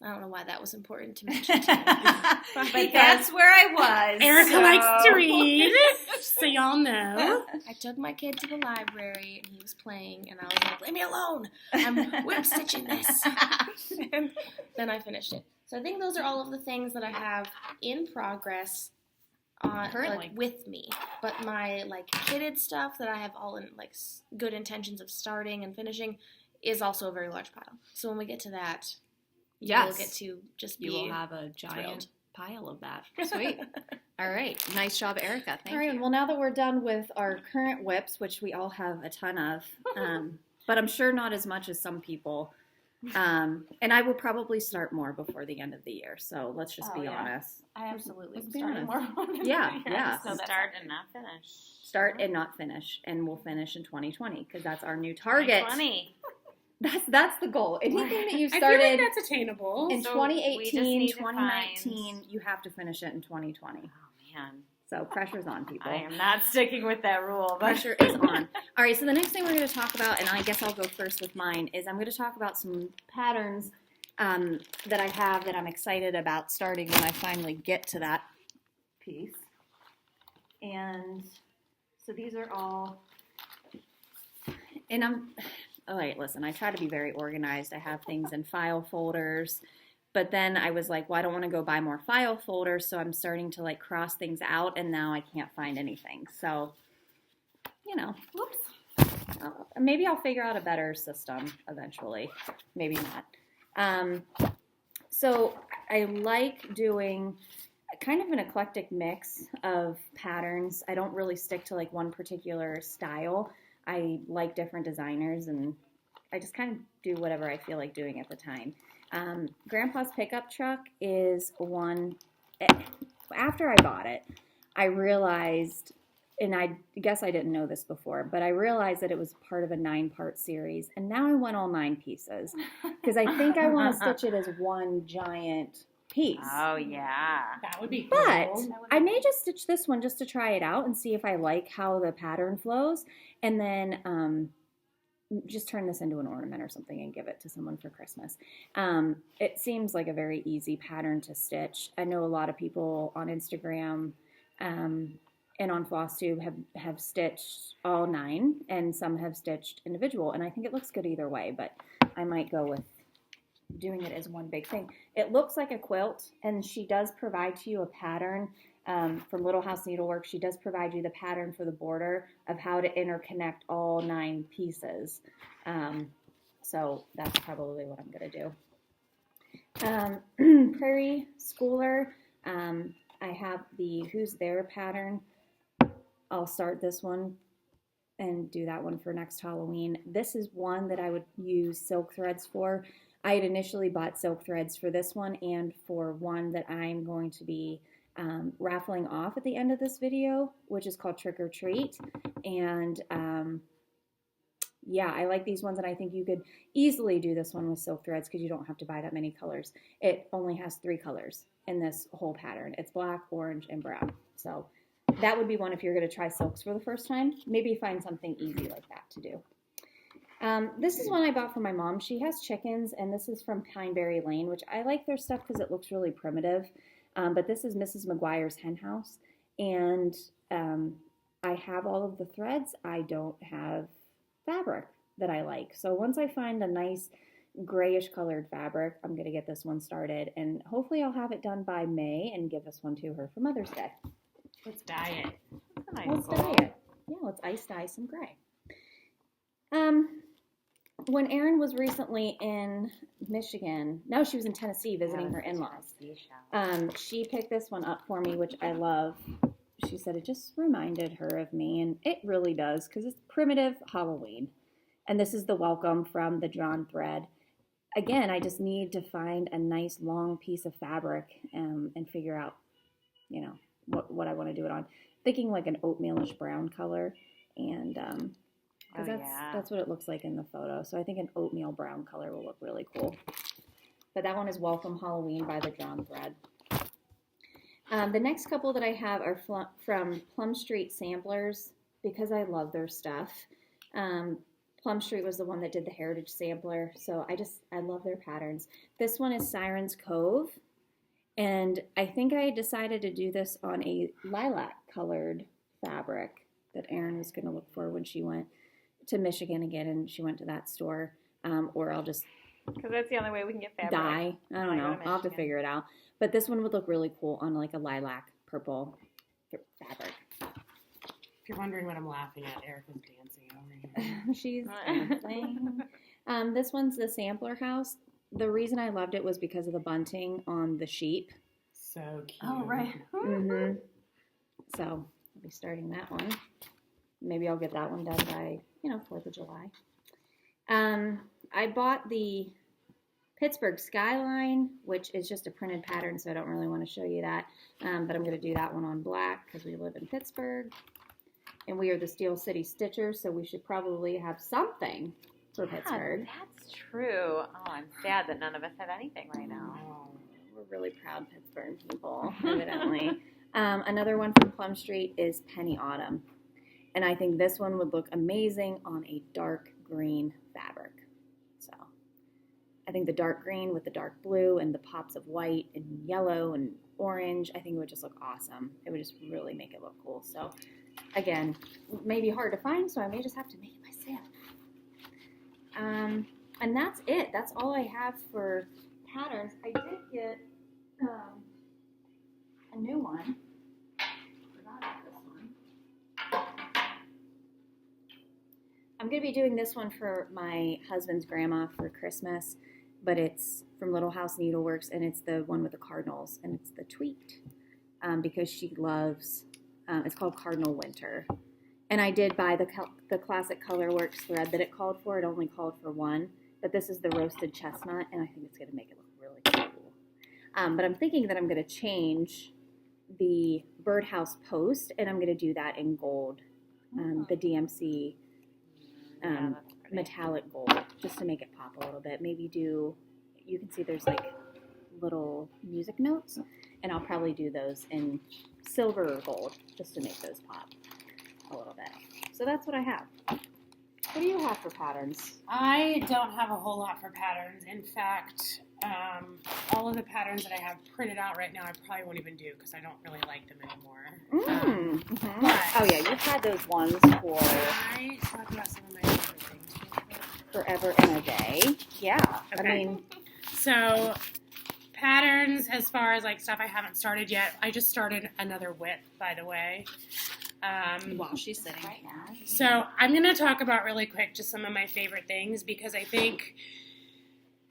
I don't know why that was important to mention to you. But that's where I was. Erica likes to read, so y'all know. I took my kid to the library, and he was playing, and I was like, leave me alone. I'm whip stitching this. And then I finished it. So I think those are all of the things that I have in progress Currently. like, with me. But my like kitted stuff that I have all in like good intentions of starting and finishing is also a very large pile. So when we get to that, Yes. you'll get to just be You will have a giant thrilled. pile of that. Sweet. All right. Nice job, Erica. Thank All right, you. well, now that we're done with our current whips, which we all have a ton of, but I'm sure not as much as some people, and I will probably start more before the end of the year, so let's just be honest. I absolutely Let's be honest. more. Yeah, yeah. Start and not finish. Start and not finish, and we'll finish in 2020, because that's our new target. 20. That's the goal. Anything that you I feel started like that's attainable. in So we just 2018, need to 2019, you have to finish it in 2020. Oh, man. So pressure's on, people. I am not sticking with that rule. But Pressure is on. All right, so the next thing we're going to talk about, and I guess I'll go first with mine, is I'm going to talk about some patterns that I have that I'm excited about starting when I finally get to that piece. And so these are all, and all right, listen, I try to be very organized. I have things in file folders, but then I was like, well, I don't want to go buy more file folders, so I'm starting to like cross things out, and now I can't find anything. So, you know, whoops. Maybe I'll figure out a better system eventually. Maybe not. So I like doing kind of an eclectic mix of patterns. I don't really stick to like one particular style. I like different designers, and I just kind of do whatever I feel like doing at the time. Grandpa's pickup truck is one. After I bought it, I realized, and I guess I didn't know this before, but I realized that it was part of a 9-part series, and now I want all 9 pieces because I think I want to stitch it as one giant piece. oh, yeah. That would be cool. But I may just stitch this one just to try it out and see if I like how the pattern flows, and then just turn this into an ornament or something and give it to someone for Christmas. It seems like a very easy pattern to stitch. I know a lot of people on Instagram and on Flosstube have stitched all 9, and some have stitched individual, and I think it looks good either way, but I might go with doing it as one big thing. It looks like a quilt, and she does provide to you a pattern from Little House Needlework. She does provide you the pattern for the border of how to interconnect all 9 pieces. So that's probably what I'm going to do. Prairie Schooler, I have the Who's There pattern. I'll start this one and do that one for next Halloween. This is one that I would use silk threads for. I had initially bought silk threads for this one and for one that I'm going to be raffling off at the end of this video, which is called Trick or Treat. And yeah, I like these ones, and I think you could easily do this one with silk threads because you don't have to buy that many colors. It only has 3 colors, in this whole pattern. It's black, orange, and brown. So that would be one if you're going to try silks for the first time. Maybe find something easy like that to do. This is one I bought for my mom. She has chickens, and this is from Kindberry Lane, which I like their stuff because it looks really primitive. But this is Mrs. McGuire's hen house, and I have all of the threads. I don't have fabric that I like. So once I find a nice grayish colored fabric, I'm going to get this one started, and hopefully I'll have it done by May and give this one to her for Mother's Day. Let's dye it. Let's dye it. Yeah, let's ice dye some gray. When Erin was recently in Michigan, no, she was in Tennessee visiting her in-laws. She picked this one up for me, which I love. She said it just reminded her of me, and it really does, because it's primitive Halloween. And this is the welcome from the drawn thread. Again, I just need to find a nice long piece of fabric and figure out, you know, what I want to do it on. Thinking like an oatmealish brown color, and because that's what it looks like in the photo. So I think an oatmeal brown color will look really cool. But that one is Welcome Halloween by the Drawn Thread. The next couple that I have are from Plum Street Samplers, because I love their stuff. Plum Street was the one that did the Heritage Sampler, so I love their patterns. This one is Siren's Cove, and I think I decided to do this on a lilac colored fabric that Erin was going to look for when she went to Michigan again, and she went to that store, or I'll just because that's the only way we can get fabric. dye. I don't know. I'll have to figure it out. But this one would look really cool on like a lilac purple fabric. If you're wondering what I'm laughing at, Erica's dancing over here. She's dancing. This one's the Sampler House. The reason I loved it was because of the bunting on the sheep. So cute. Oh, right. Mm-hmm. So I'll be starting that one. Maybe I'll get that one done by, 4th of July. I bought the Pittsburgh Skyline, which is just a printed pattern, so I don't really want to show you that. But I'm going to do that one on black because we live in Pittsburgh. And we are the Steel City Stitchers, so we should probably have something for Pittsburgh. That's true. Oh, I'm sad that none of us have anything right now. Oh, we're really proud Pittsburgh people, evidently. Another one from Plum Street is Penny Autumn. And I think this one would look amazing on a dark green fabric. So I think the dark green with the dark blue and the pops of white and yellow and orange, I think it would just look awesome. It would just really make it look cool. So again, maybe hard to find, so I may just have to make it myself. And that's it. That's all I have for patterns. I did get a new one. Forgot about this one. I'm going to be doing this one for my husband's grandma for Christmas, but it's from Little House Needleworks, and it's the one with the cardinals, and it's the tweaked, because she loves, it's called Cardinal Winter. And I did buy the classic Colorworks thread that it called for. It only called for one, but this is the roasted chestnut, and I think it's going to make it look really cool. But I'm thinking that I'm going to change the birdhouse post, and I'm going to do that in gold, the DMC metallic gold, just to make it pop a little bit. Maybe you can see there's like little music notes, and I'll probably do those in silver or gold just to make those pop a little bit. So that's what I have. What do you have for patterns? I don't have a whole lot for patterns. In fact, all of the patterns that I have printed out right now, I probably won't even do because I don't really like them anymore. But oh yeah, you've had those ones for I talk about some of my favorite things. forever and a day. Yeah, Okay. I mean, So patterns, as far as like stuff I haven't started yet, I just started another WIP, by the way. While she's sitting right now. So I'm going to talk about really quick just some of my favorite things, because I think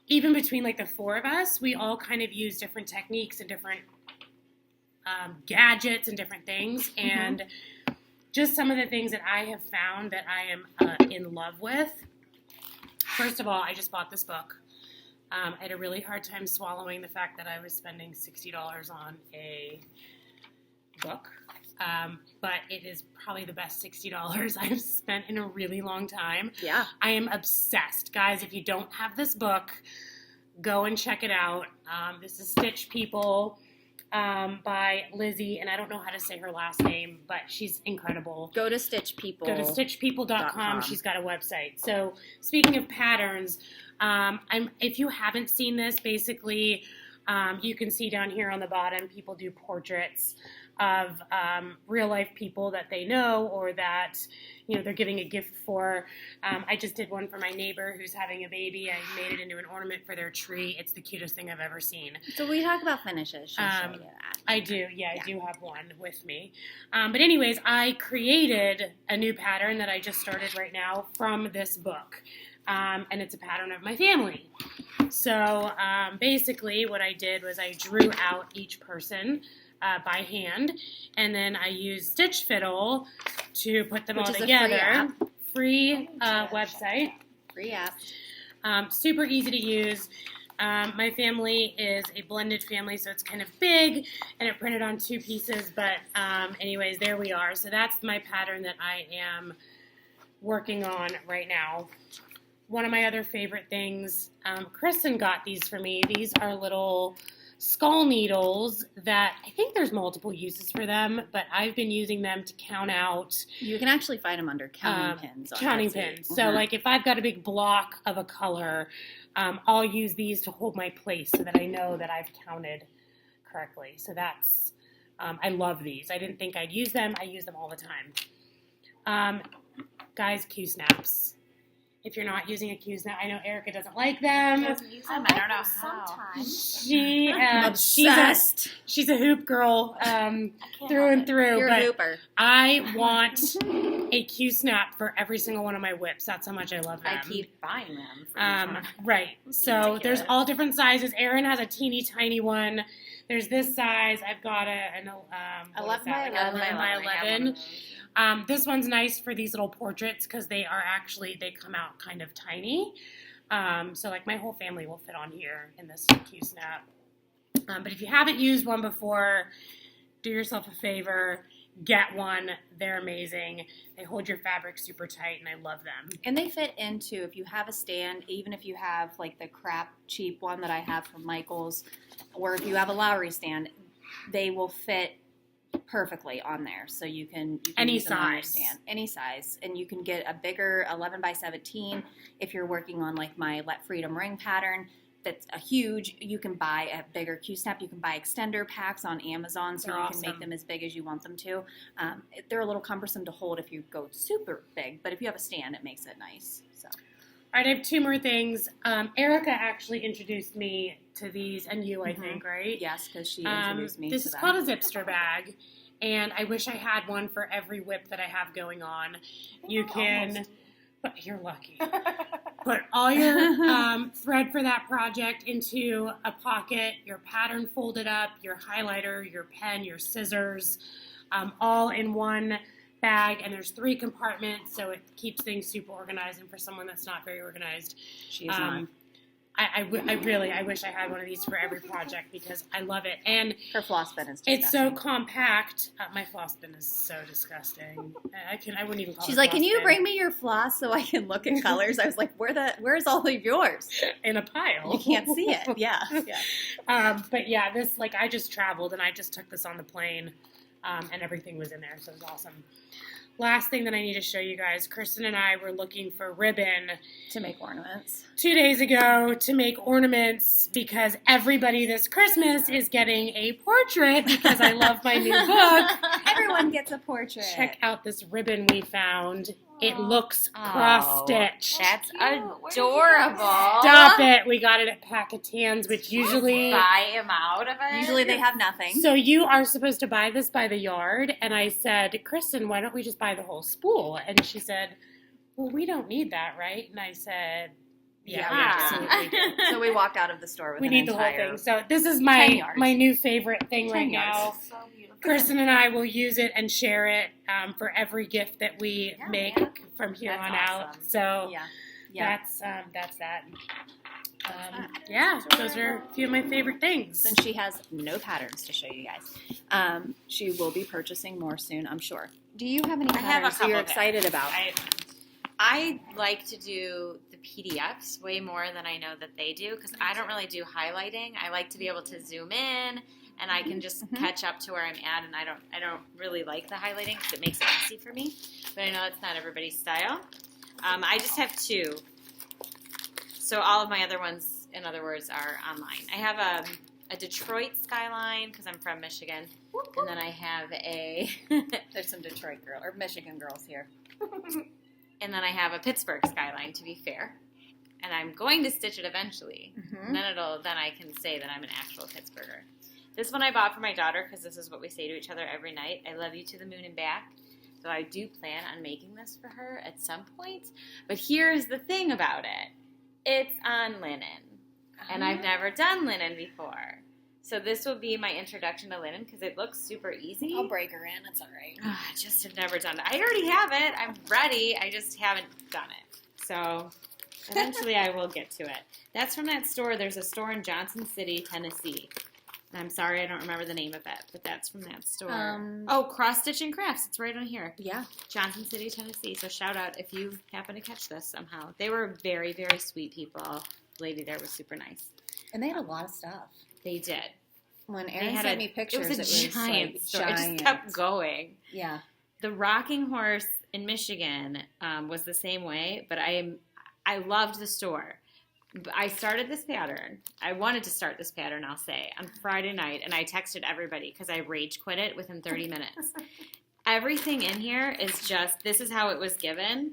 even between like the four of us, we all kind of use different techniques and different gadgets and different things. And just some of the things that I have found that I am in love with. First of all, I just bought this book. I had a really hard time swallowing the fact that I was spending $60 on a book. But it is probably the best $60 I've spent in a really long time. yeah. I am obsessed. Guys, if you don't have this book, go and check it out. This is Stitch People. by Lizzie, and I don't know how to say her last name, but she's incredible. Go to stitchpeople. Go to stitchpeople.com. She's got a website. So speaking of patterns, if you haven't seen this, basically you can see down here on the bottom, people do portraits of real life people that they know or that they're giving a gift for. I just did one for my neighbor who's having a baby. I made it into an ornament for their tree. It's the cutest thing I've ever seen. So we talk about finishes. She'll show you that. I do, I do have one with me. But anyways, I created a new pattern that I just started right now from this book. And it's a pattern of my family. So basically what I did was I drew out each person by hand, and then I used Stitch Fiddle to put them all together. Free website. Free app. Super easy to use. My family is a blended family, so it's kind of big, and it printed on 2 pieces, but anyways, there we are. So that's my pattern that I am working on right now. One of my other favorite things, Kristen got these for me. These are little skull needles that I think there's multiple uses for them, but I've been using them to count out. You can actually find them under counting pins. Counting pins. So like if I've got a big block of a color, I'll use these to hold my place so that I know that I've counted correctly. So that's, I love these. I didn't think I'd use them. I use them all the time. Guys, Q-snaps. If you're not using a Q-snap, I know Erika doesn't like them. I don't know how. Sometimes. She's a hoop girl through and through. You're a hooper. I want a Q-snap for every single one of my whips. That's how much I love them. I keep buying them. For each one. Right. So there's all different sizes. Erin has a teeny tiny one. There's this size. I've got an 11 by 11. This one's nice for these little portraits because they come out kind of tiny. So like my whole family will fit on here in this Q-snap. But if you haven't used one before, do yourself a favor, get one. They're amazing. They hold your fabric super tight, and I love them. And they fit into, if you have a stand, even if you have like the crap cheap one that I have from Michael's, or if you have a Lowry stand, they will fit perfectly on there. So you can any use them on your size. stand, any size, and you can get a bigger 11 by 17 if you're working on like my Let Freedom ring pattern. That's a huge. You can buy a bigger Q-snap. You can buy extender packs on Amazon, so you can make them as big as you want them to. They're a little cumbersome to hold if you go super big, but if you have a stand, it makes it nice. So. All right, I have 2 more things. Erika actually introduced me to these, and you, I think, right? Yes, because she introduced me to them. This is called a Zipster bag, and I wish I had one for every whip that I have going on. You can, but you're lucky. Put all your thread for that project into a pocket, your pattern folded up, your highlighter, your pen, your scissors, all in one bag, and there's 3 compartments, so it keeps things super organized. And for someone that's not very organized, She is not. I wish I had one of these for every project because I love it. And Her floss bin is disgusting. it's so compact. My floss bin is so disgusting. I wouldn't even call it She's a like, floss can you bin. bring me your floss so I can look at colors? I was like, where's all of yours? In a pile? You can't see it. Yeah. But yeah, this, like, I just traveled and I just took this on the plane, and everything was in there, so it was awesome. Last thing that I need to show you guys, Kristen and I were looking for ribbon To make ornaments. 2 days ago to make ornaments because everybody this Christmas is getting a portrait because I love my new book. Everyone gets a portrait. Check out this ribbon we found. It looks cross-stitched. That's adorable. Stop it. We got it at Packatans, which usually... Buy them out of it. Usually they have nothing. So you are supposed to buy this by the yard. And I said, Kristen, why don't we just buy the whole spool? And she said, well, we don't need that, right? And I said, yeah, we absolutely do. So we walked out of the store with We an need the entire whole thing. So this is 10 my yards. new favorite thing 10 right yards. now. So beautiful. Kristen and I will use it and share it for every gift that we make from here That's on out. awesome. So Yeah. that's that. Yeah, those are a few of my favorite things. Since she has no patterns to show you guys, she will be purchasing more soon, I'm sure. Do you have any I have a patterns that you're couple excited about? I like to do the PDFs way more than I know that they do because I don't really do highlighting. I like to be able to zoom in and I can just catch up to where I'm at, and I don't really like the highlighting because it makes it messy for me, but I know it's not everybody's style. I just have 2. So all of my other ones, in other words, are online. I have a Detroit skyline because I'm from Michigan, and then I have a There's some Detroit or Michigan girls here. and then I have a Pittsburgh skyline, to be fair. And I'm going to stitch it eventually. And then I can say that I'm an actual Pittsburgher. This one I bought for my daughter because this is what we say to each other every night. I love you to the moon and back. So I do plan on making this for her at some point. But here's the thing about it. It's on linen. And I've never done linen before. So this will be my introduction to linen because it looks super easy. I'll break her in. It's all right. I just have never done it. I already have it. I'm ready. I just haven't done it. So eventually I will get to it. That's from that store. There's a store in Johnson City, Tennessee. And I'm sorry I don't remember the name of it, but that's from that store. Cross Stitch and Crafts. It's right on here. Yeah. Johnson City, Tennessee. So shout out if you happen to catch this somehow. They were very, very sweet people. The lady there was super nice. And they had a lot of stuff. They did. When Erin sent me pictures, it was a giant store. It just kept going. Yeah. The Rocking Horse in Michigan was the same way, but I loved the store. I started this pattern. I wanted to start this pattern, I'll say, on Friday night, and I texted everybody because I rage quit it within 30 minutes. Everything in here is just, this is how it was given,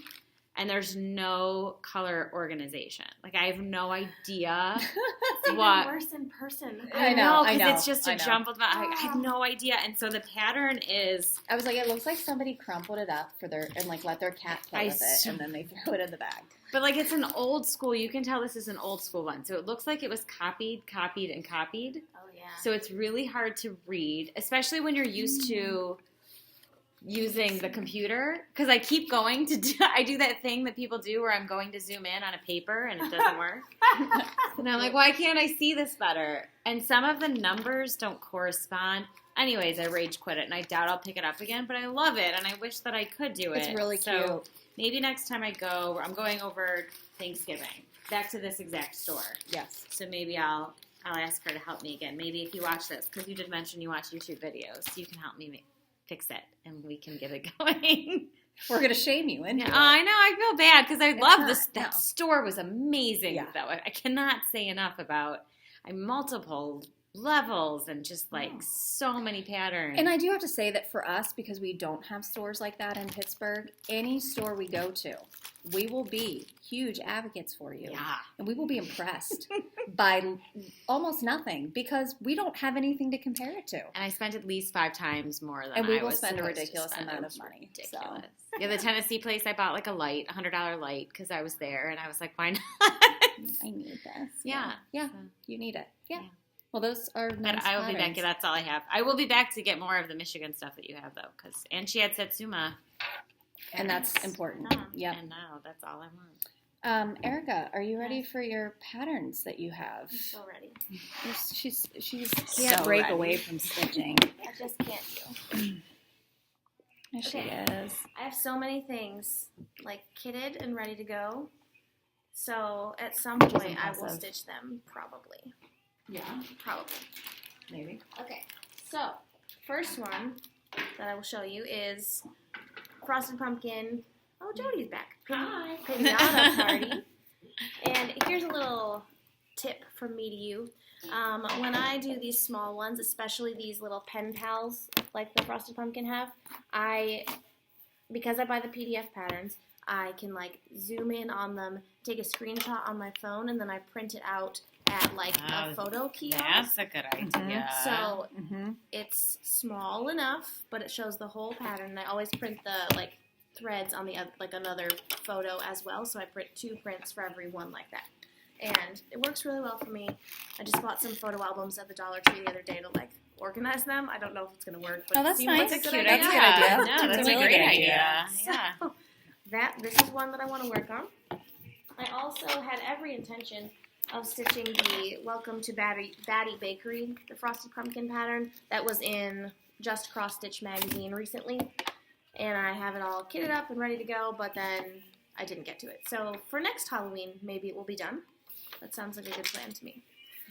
and there's no color organization. Like, I have no idea It's what. even worse in person. I know, because it's just a jumbled mess. I have no idea. And so the pattern is... I was like, it looks like somebody crumpled it up and let their cat play with it, and then they throw it in the bag. But, like, it's an old school. You can tell this is an old school one. So it looks like it was copied. Oh, yeah. So it's really hard to read, especially when you're used to using the computer. Because I keep going to I do that thing that people do where I'm going to zoom in on a paper and it doesn't work. And I'm like, why can't I see this better? And some of the numbers don't correspond. Anyways, I rage quit it, and I doubt I'll pick it up again. But I love it, and I wish that I could do it. It's really cute. Maybe next time I go, I'm going over Thanksgiving, back to this exact store. Yes. So maybe I'll ask her to help me again. Maybe if you watch this, because you did mention you watch YouTube videos, you can help me fix it, and we can get it going. We're going to shame you into it. I know. I feel bad because I love this. That store was amazing, though. I cannot say enough about multiple levels and just like so many patterns. And I do have to say that for us, because we don't have stores like that in Pittsburgh, any store we go to, we will be huge advocates for you. Yeah. And we will be impressed by almost nothing because we don't have anything to compare it to. And I spent at least 5 times more than and we I will was spend a supposed to ridiculous spend. amount of money. Ridiculous. Yeah, the Tennessee place, I bought like a light, $100 light, because I was there, and I was like, why not? I need this. Yeah. Yeah, you need it. Yeah. Well, those are nice But I will be back. patterns. That's all I have. I will be back to get more of the Michigan stuff that you have, though, and she had Satsuma. And that's important. Yeah. And now that's all I want. Erika, are you ready for your patterns that you have? I'm so ready. She can't break away from stitching. I just can't do. There she Okay. is. I have so many things like kitted and ready to go. So at some point I will impressive. stitch them probably. Yeah, Probably. maybe. Okay. So first one that I will show you is Frosted Pumpkin. Oh, Jody's back. Hi. Pinata party. And here's a little tip from me to you. When I do these small ones, especially these little pen pals like the Frosted Pumpkin have, because I buy the PDF patterns, I can like zoom in on them, take a screenshot on my phone, and then I print it out at like a photo kiosk. That's a good idea. So it's small enough, but it shows the whole pattern. And I always print the like threads on the like another photo as well. So I print 2 prints for every one like that, and it works really well for me. I just bought some photo albums at the Dollar Tree the other day to like organize them. I don't know if it's gonna work, but Oh, that's it seems nice. like a That's good a idea. good idea. No, That's that's a a really great good idea. So, Yeah. this is one that I want to work on. I also had every intention of stitching the Welcome to Batty Bakery, the Frosted Pumpkin pattern that was in Just Cross Stitch magazine recently. And I have it all kitted up and ready to go, but then I didn't get to it. So for next Halloween, maybe it will be done. That sounds like a good plan to me.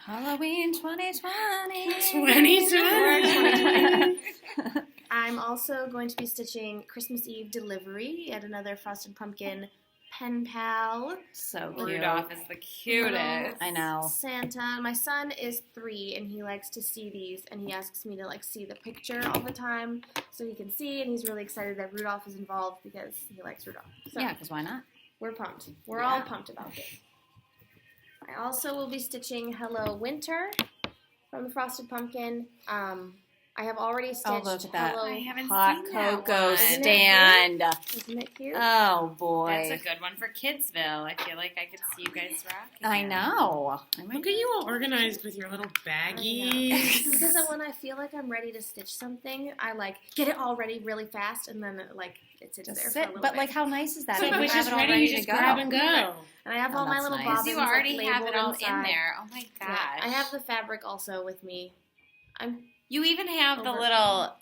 Halloween 2020. 2020. I'm also going to be stitching Christmas Eve Delivery at another Frosted Pumpkin pen pal. So cute. Rudolph is the cutest. I know. Santa. My son is 3 and he likes to see these and he asks me to like see the picture all the time so he can see, and he's really excited that Rudolph is involved because he likes Rudolph. So Yeah, because why not? we're pumped. We're all pumped about this. I also will be stitching Hello Winter from the Frosted Pumpkin. I have already stitched look at that. Hello. I haven't Hot seen that cocoa one. stand. Isn't it cute? Oh boy. That's a good one for Kidsville. I feel like I could see you guys rocking. I know. Look at you all organized with your little baggies. Because when I feel like I'm ready to stitch something, I like get it all ready really fast, and then like it sits Just there for a sit. little But bit. like, how nice is that? So You it was have just it all ready, you just to go. grab and go. And I have Oh, all my that's little nice. bobbins You already like, have it labeled all inside. in there. Oh my gosh. Yeah, I have the fabric also with me. You even have the Over- little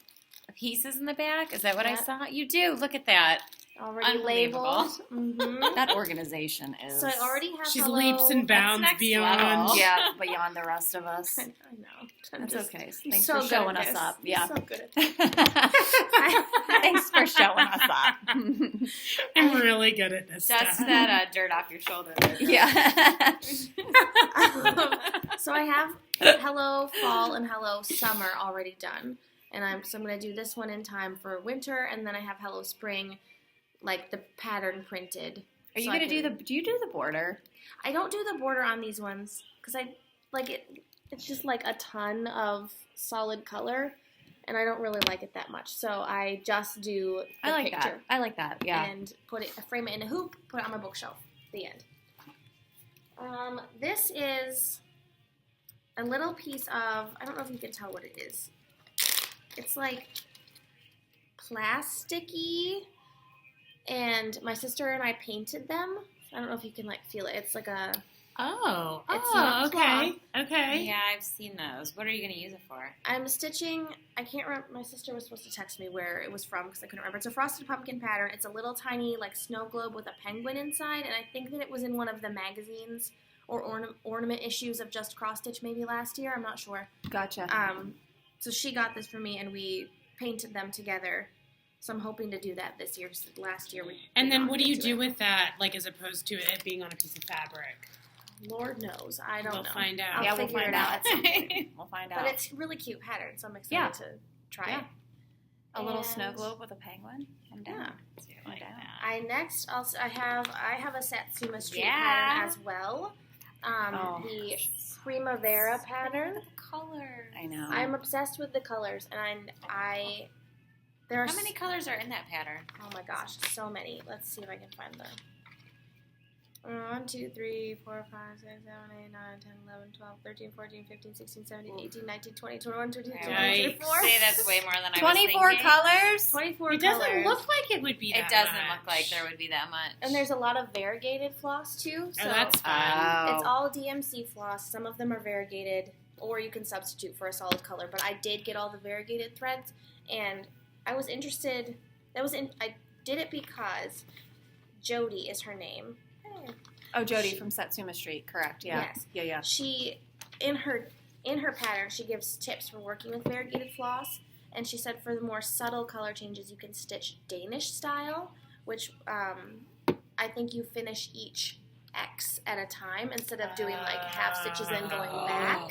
pieces in the back. Is that what I Yeah. saw? You do. Look at that. Already Unbelievable. labeled. Mm-hmm. That organization is. So I already have She's Hello. leaps and bounds next beyond. level. Yeah, beyond the rest of us. I know. I'm That's just- okay. I'm Thanks so for good showing at us this. up. I'm Yeah. so good at this. Thanks for showing us up. I'm really good at this Dust stuff. that dirt off your shoulder. There, girl. Yeah. So I have Hello Fall and Hello Summer already done, and I'm going to do this one in time for winter, and then I have Hello Spring, like the pattern printed. Are you So I gonna do can- do you do the border? I don't do the border on these ones because I like it. It's just like a ton of solid color, and I don't really like it that much. So I just do the I like picture that. I like that. Yeah. and frame it in a hoop, put it on my bookshelf. The end. This is a little piece of, I don't know if you can tell what it is. It's like plasticky, and my sister and I painted them. I don't know if you can like feel it. It's like a, Oh, It's not okay, okay. Yeah, I've seen those. What are you going to use it for? I'm stitching, I can't remember, my sister was supposed to text me where it was from because I couldn't remember. It's a Frosted Pumpkin pattern. It's a little tiny like snow globe with a penguin inside, and I think that it was in one of the magazines or ornament issues of Just Cross Stitch maybe last year. I'm not sure. Gotcha. So she got this for me, and we painted them together. So I'm hoping to do that this year. 'Cause last year we. And did then not what do get you to do it. with that, like as opposed to it being on a piece of fabric? Lord knows, I don't We'll know. find out. I'll Yeah, we'll figure find it out out. at some point. We'll find But out. it's a really cute pattern, so I'm excited Yeah. to try Yeah. it. A little And- snow globe with a penguin. I'm down. Yeah. I like that. I next also I have a Satsuma Street Yeah. pattern as well. Oh, The Primavera pattern. Look at the colors. I know. I'm obsessed with the colors, and there are How many colors are in that pattern? oh my gosh, so many. Let's see if I can find them. 1, 2, 3, 4, 5, 6, 7, 8, 9, 10, 11, 12, 13, 14, 15, 16, 17, 18, 19, 20, 21, 22, I 23, Yikes. 24. Say that's way more than I was 24 thinking. colors. 24 It doesn't colors. look like it would be that It doesn't much. look like there would be that much. And there's a lot of variegated floss too. So Oh, that's fun. it's all DMC floss. Some of them are variegated, or you can substitute for a solid color. But I did get all the variegated threads, and I was interested. I did it because Jody is her name. Oh, Jody from Satsuma Street. Correct. Yeah. Yes. Yeah. She in her pattern she gives tips for working with variegated floss, and she said for the more subtle color changes you can stitch Danish style, which I think you finish each X at a time instead of doing like half stitches and going back,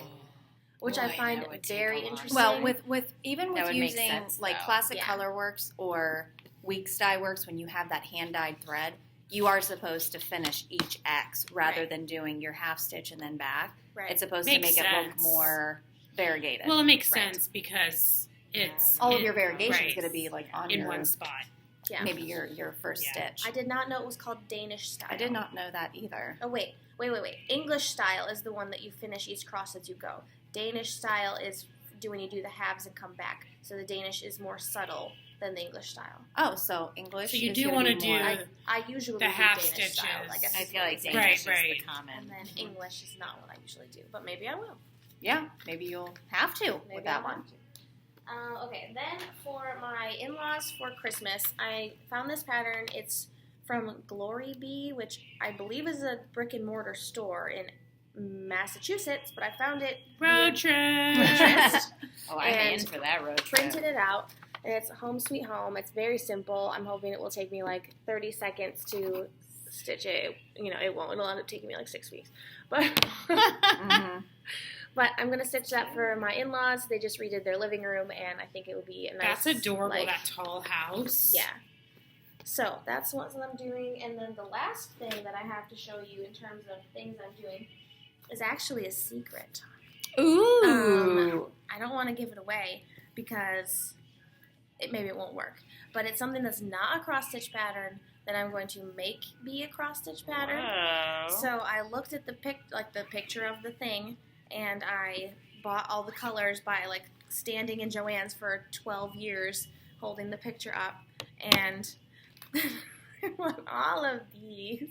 which I Boy, find that would take very a long interesting. Well, with even That with would make using sense, like though. classic Yeah. color works or weeks dye works, when you have that hand dyed thread, you are supposed to finish each X rather Right. than doing your half stitch and then back. right. It's supposed Makes to make it look sense. more variegated. Well, it makes Right. sense because it's all of your variations right, going to be like on in your one spot. yeah. maybe your first Yeah. stitch. I did not know it was called Danish style. I did not know that either. Oh, wait. English style is the one that you finish each cross as you go. Danish style is when you do the halves and come back. So the Danish is more subtle than the English style. Oh, so English. So you is do gonna want to be do more- I usually the do half Danish stitches. style. I guess I is feel what like I'm saying. Danish Right. is the common. And then English is not what I usually do, but maybe I will. Yeah, maybe you'll have to Maybe with that I'll one. have to. Okay, then for my in-laws for Christmas, I found this pattern. It's from Glory Bee, which I believe is a brick and mortar store in Massachusetts, but I found it Road trip. Pinterest. Oh, I'm And in for that road trip. Printed it out, and it's Home Sweet Home. It's very simple. I'm hoping it will take me like 30 seconds to stitch it. It won't. It'll end up taking me like 6 weeks. But but I'm gonna stitch that for my in-laws. They just redid their living room, and I think it would be a nice. That's adorable. like, that tall house. Yeah. So that's what I'm doing, and then the last thing that I have to show you in terms of things I'm doing is actually a secret. Ooh. I don't want to give it away because maybe it won't work. But it's something that's not a cross-stitch pattern that I'm going to make be a cross-stitch pattern. Wow. So I looked at the picture of the thing, and I bought all the colors by standing in Joann's for 12 years, holding the picture up, and I want all of these.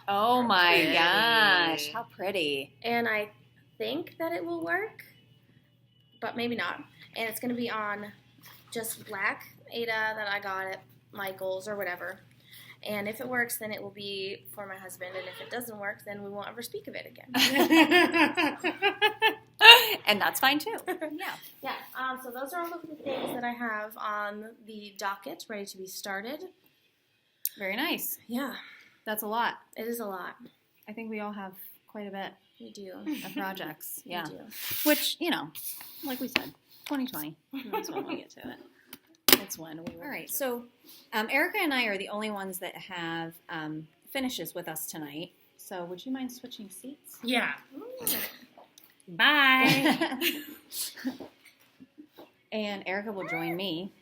Oh my Pretty. gosh, how pretty. And I think that it will work, but maybe not. And it's going to be on just black Ada that I got at Michael's or whatever. And if it works, then it will be for my husband. And if it doesn't work, then we won't ever speak of it again. And that's fine too. Yeah. Yeah. So those are all of the things that I have on the docket, ready to be started. Very nice. Yeah. That's a lot. It is a lot. I think we all have quite a bit We do. of projects. Yeah. We do. Which, like we said, 2020. That's when we get to it. That's when we will. All right. So Erika and I are the only ones that have finishes with us tonight. So would you mind switching seats? Yeah. Bye. And Erika will join me.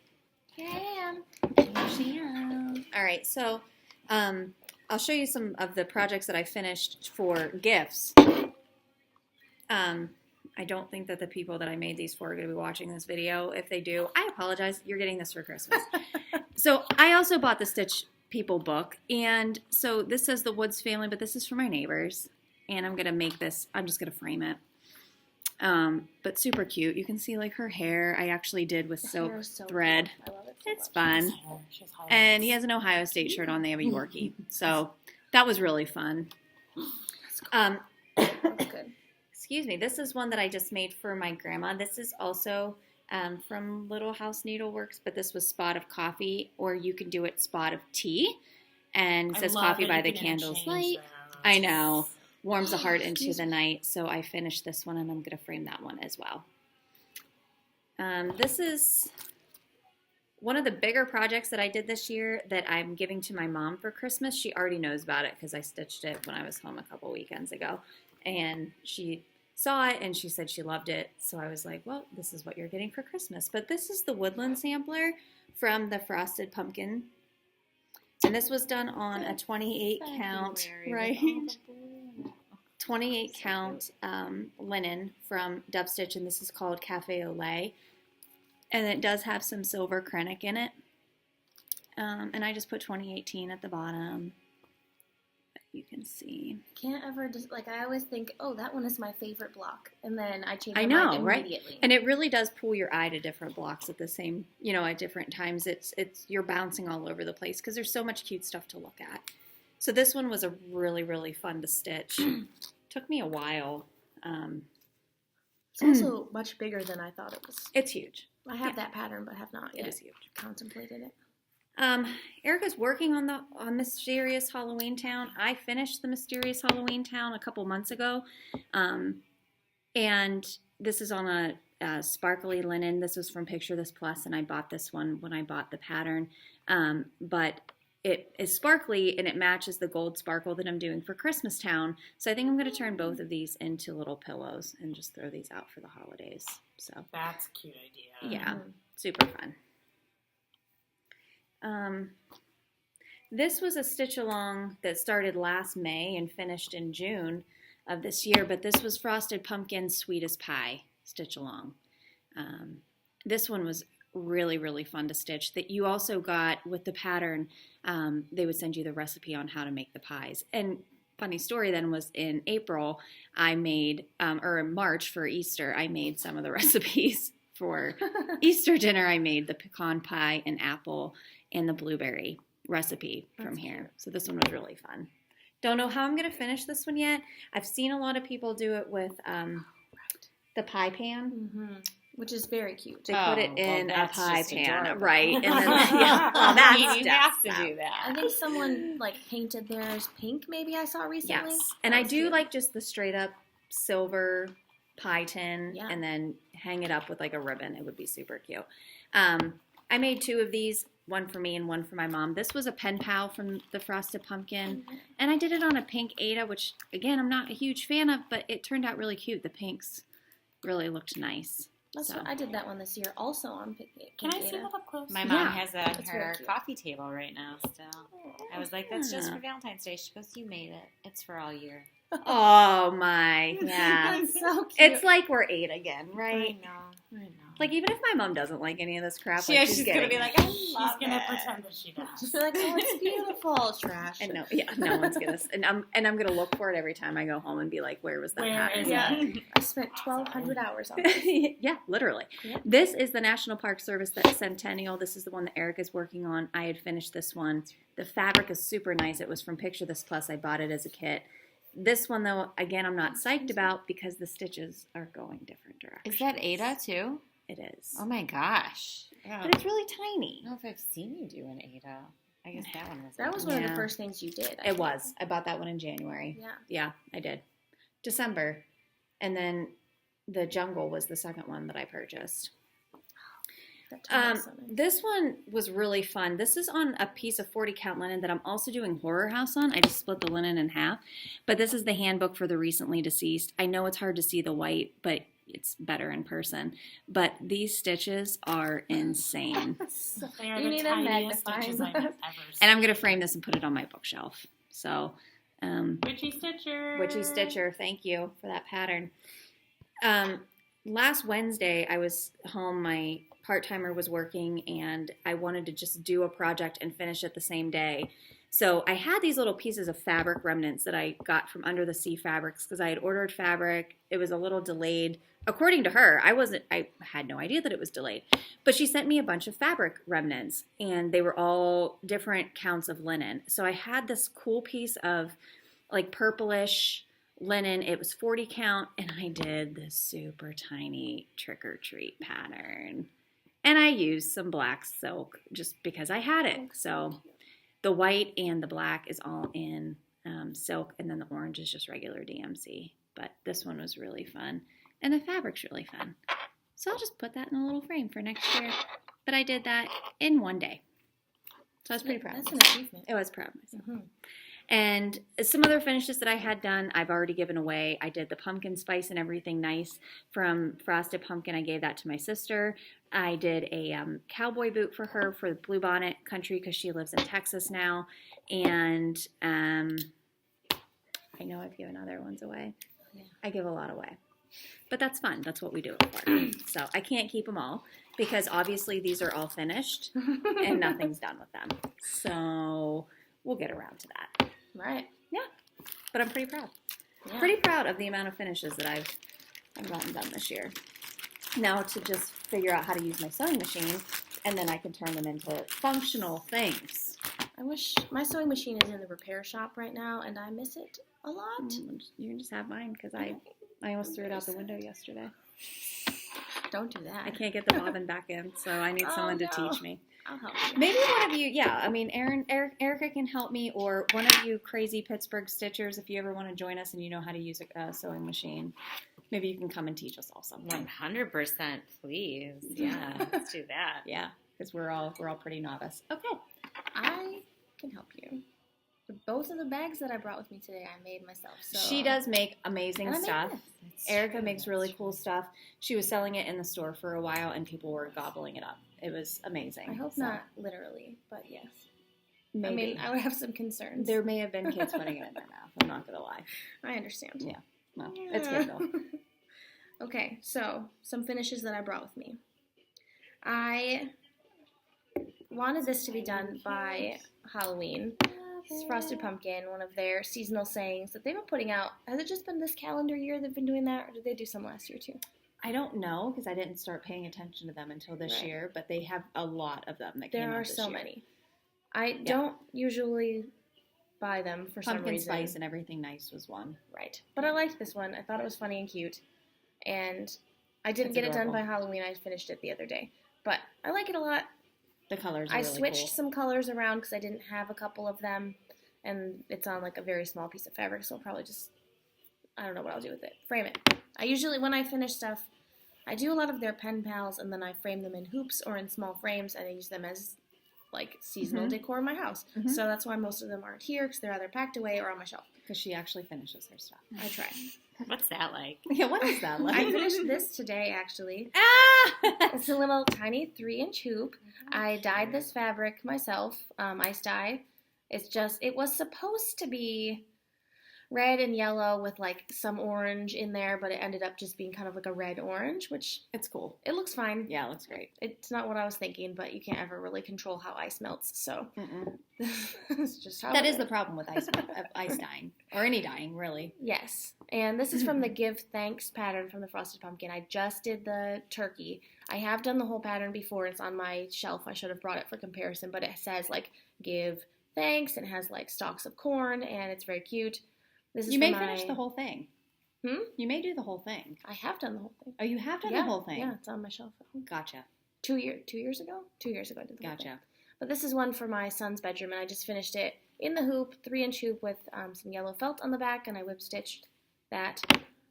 Here I am. Here she is. All right. So I'll show you some of the projects that I finished for gifts. I don't think that the people that I made these for are going to be watching this video. If they do, I apologize. You're getting this for Christmas. So I also bought the Stitch People book. And so this says the Woods family, but this is for my neighbors. And I'm going to make this, I'm just going to frame it. But super cute. You can see her hair I actually did with silk thread. I love it so It's much. fun. And he has an Ohio State shirt on. They have a Yorkie. So that was really fun. That's good. Excuse me. This is one that I just made for my grandma. This is also from Little House Needleworks, but this was Spot of Coffee, or you can do it Spot of Tea. And it says Coffee by the Candles Light. I know. Warms the heart into the night. So I finished this one, and I'm going to frame that one as well. This is one of the bigger projects that I did this year that I'm giving to my mom for Christmas. She already knows about it because I stitched it when I was home a couple weekends ago. And she saw it, and she said she loved it. So I was like, well, this is what you're getting for Christmas. But this is the Woodland Sampler from the Frosted Pumpkin. And this was done on a 28 count, right? 28 count linen from Dub Stitch, and this is called Cafe au Lait. And it does have some silver krennic in it. And I just put 2018 at the bottom. You can see. Can't ever just I always think, oh, that one is my favorite block, and then I change my I know, mind right? immediately. And it really does pull your eye to different blocks at the same, at different times. It's you're bouncing all over the place because there's so much cute stuff to look at. So this one was a really, really fun to stitch. Took me a while. It's also much bigger than I thought it was. It's huge. I have that pattern, but have not It yet is huge. contemplated it. Erika's working on Mysterious Halloween Town. I finished the Mysterious Halloween Town a couple months ago. And this is on a sparkly linen. This was from Picture This Plus, and I bought this one when I bought the pattern. But it is sparkly, and it matches the gold sparkle that I'm doing for Christmas Town. So I think I'm going to turn both of these into little pillows and just throw these out for the holidays. So That's a cute idea. yeah, super fun. This was a stitch along that started last May and finished in June of this year, but this was Frosted Pumpkin Sweet as Pie stitch along. This one was really, really fun to stitch. That you also got with the pattern, they would send you the recipe on how to make the pies. And funny story then was in April, I made, or in March for Easter, I made some of the recipes for Easter dinner. I made the pecan pie and apple and the blueberry recipe from here. So this one was really fun. Don't know how I'm going to finish this one yet. I've seen a lot of people do it with the pie pan. Mm-hmm. Which is very cute. They put it in a that's pie just pan, adorable. right? And then, well, that's you have to do that. I think someone like painted theirs pink. Maybe I saw recently. Yes, and That I was do cute. like just the straight up silver pie tin, Yeah. and then hang it up with like a ribbon. It would be super cute. I made 2 of these, one for me and one for my mom. This was a pen pal from the Frosted Pumpkin, and I did it on a pink Ada, which again I'm not a huge fan of, but it turned out really cute. The pinks really looked nice. That's So. what I did that one this year, also on picnic. Can I see that up close? My mom Yeah. has that on That's very her cute. coffee table right now still. I was like, that's just for Valentine's Day. She goes, you made it. It's for all year. Oh my, yeah. That's so cute. It's like we're 8 again, right? I know. Like even if my mom doesn't like any of this crap, Yeah, like, she's going to be like, I love She's gonna it. pretend that she does. Just be like, oh, it's beautiful. Trash. and no one's gonna, and I'm gonna look for it every time I go home and be like, where was that Where pattern? is Yeah. it? I spent 1,200 hours on it. Yeah, literally. Yep. This is the National Park Service Centennial. This is the one that Erica's working on. I had finished this one. The fabric is super nice. It was from Picture This Plus. I bought it as a kit. This one, though, again, I'm not psyched about because the stitches are going different directions. Is that Ada too? It is. Oh my gosh. Yeah. But it's really I tiny. don't know if I've seen you do an Ada. I guess that one was. That was one of Yeah. the first things you did. I It think. was. I bought that one in January. Yeah. Yeah, I did. December. And then the Jungle was the second one that I purchased. That turned out so nice. This one was really fun. This is on a piece of 40 count linen that I'm also doing Horror House on. I just split the linen in half. But this is the handbook for the recently deceased. I know it's hard to see the white, but it's better in person. But these stitches are insane. They are You the need a tiniest magnifying stitches I've glass. ever seen. And I'm going to frame this and put it on my bookshelf. So, Witchy Stitcher. Witchy Stitcher, thank you for that pattern. Last Wednesday, I was home. My part-timer was working, and I wanted to just do a project and finish it the same day. So I had these little pieces of fabric remnants that I got from Under the Sea Fabrics because I had ordered fabric. It was a little delayed. According to her, I had no idea that it was delayed. But she sent me a bunch of fabric remnants, and they were all different counts of linen. So I had this cool piece of like purplish linen. It was 40 count, and I did this super tiny trick or treat pattern. And I used some black silk just because I had it. So the white and the black is all in silk, and then the orange is just regular DMC. But this one was really fun, and the fabric's really fun. So I'll just put that in a little frame for next year. But I did that in one day. So I was pretty proud. That's an achievement. I was proud of myself. Mhm. And some other finishes that I had done, I've already given away. I did the pumpkin spice and everything nice from Frosted Pumpkin. I gave that to my sister. I did a cowboy boot for her for the Bluebonnet Country because she lives in Texas now. And I know I've given other ones away. Yeah. I give a lot away. But that's fun. That's what we do it for. So I can't keep them all because obviously these are all finished and nothing's done with them. So we'll get around to that. Right. But I'm pretty proud. Yeah. Pretty proud of the amount of finishes that I've gotten done this year. Now to just figure out how to use my sewing machine, and then I can turn them into functional things. I wish my sewing machine is in the repair shop right now, and I miss it a lot. You can just have mine because I almost threw it out the window yesterday. Don't do that. I can't get the bobbin back in, so I need Oh, someone to no. teach me. I'll help you. Maybe one of you, yeah. I mean, Erika can help me, or one of you crazy Pittsburgh stitchers, if you ever want to join us and you know how to use a sewing machine, maybe you can come and teach us all something. 100%, please. Yeah, let's do that. Yeah, because we're all pretty novice. Okay. I can help you. Both of the bags that I brought with me today, I made myself. So She does make amazing And I made stuff. this. Erica makes really cool stuff. She was selling it in the store for a while, and people were gobbling it up. It was amazing. I hope So, not literally, but yes. Maybe. I mean, I would have some concerns. There may have been kids putting it in their mouth. I'm not going to lie. I understand. Yeah. Well, it's good, though. Okay, so some finishes that I brought with me. I wanted this to be done by Halloween. This is Frosted Pumpkin, one of their seasonal sayings that they've been putting out. Has it just been this calendar year they've been doing that, or did they do some last year too? I don't know because I didn't start paying attention to them until this Right. year, but they have a lot of them that came There out are this so year. many. I don't usually buy them for some Pumpkin reason. spice and everything nice was one. Right. But I liked this one. I thought it was funny and cute. And I didn't It's get it done adorable. by Halloween. I finished it the other day. But I like it a lot. The colors are I really switched cool. some colors around because I didn't have a couple of them. And it's on like a very small piece of fabric, so I'll probably just, I don't know what I'll do with it. Frame it. I usually, when I finish stuff, I do a lot of their pen pals, and then I frame them in hoops or in small frames, and I use them as like seasonal decor in my house. So that's why most of them aren't here, because they're either packed away or on my shelf. Because she actually finishes her stuff. I try. What's that like? Yeah, what is that like? I finished this today, actually. Ah! It's a little tiny 3-inch hoop. I dyed this fabric myself, ice dye. It was supposed to be red and yellow with like some orange in there, but it ended up just being kind of like a red-orange, which It's cool. it looks fine. Yeah, it looks great. It's not what I was thinking, but you can't ever really control how ice melts, so it's just how That it is the problem with ice dyeing. Or any dyeing, really. Yes, and this is from the Give Thanks pattern from the Frosted Pumpkin. I just did the turkey. I have done the whole pattern before. It's on my shelf. I should have brought it for comparison, but it says like Give Thanks, and it has like stalks of corn, and it's very cute. This is You may for finish the whole thing. You may do the whole thing. I have done the whole thing. Oh, you have done Yeah, the whole thing? Yeah, it's on my shelf at home. Gotcha. 2 years ago? 2 years ago I did the whole thing. Gotcha. But this is one for my son's bedroom, and I just finished it in the hoop, 3-inch hoop with some yellow felt on the back, and I whip stitched that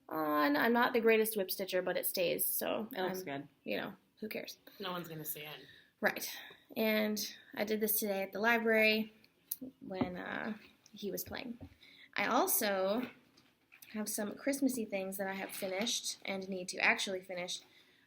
on. I'm not the greatest whip stitcher, but it stays, so It looks good. you know, who cares? No one's going to see it. Right. And I did this today at the library when he was playing. I also have some Christmassy things that I have finished and need to actually finish.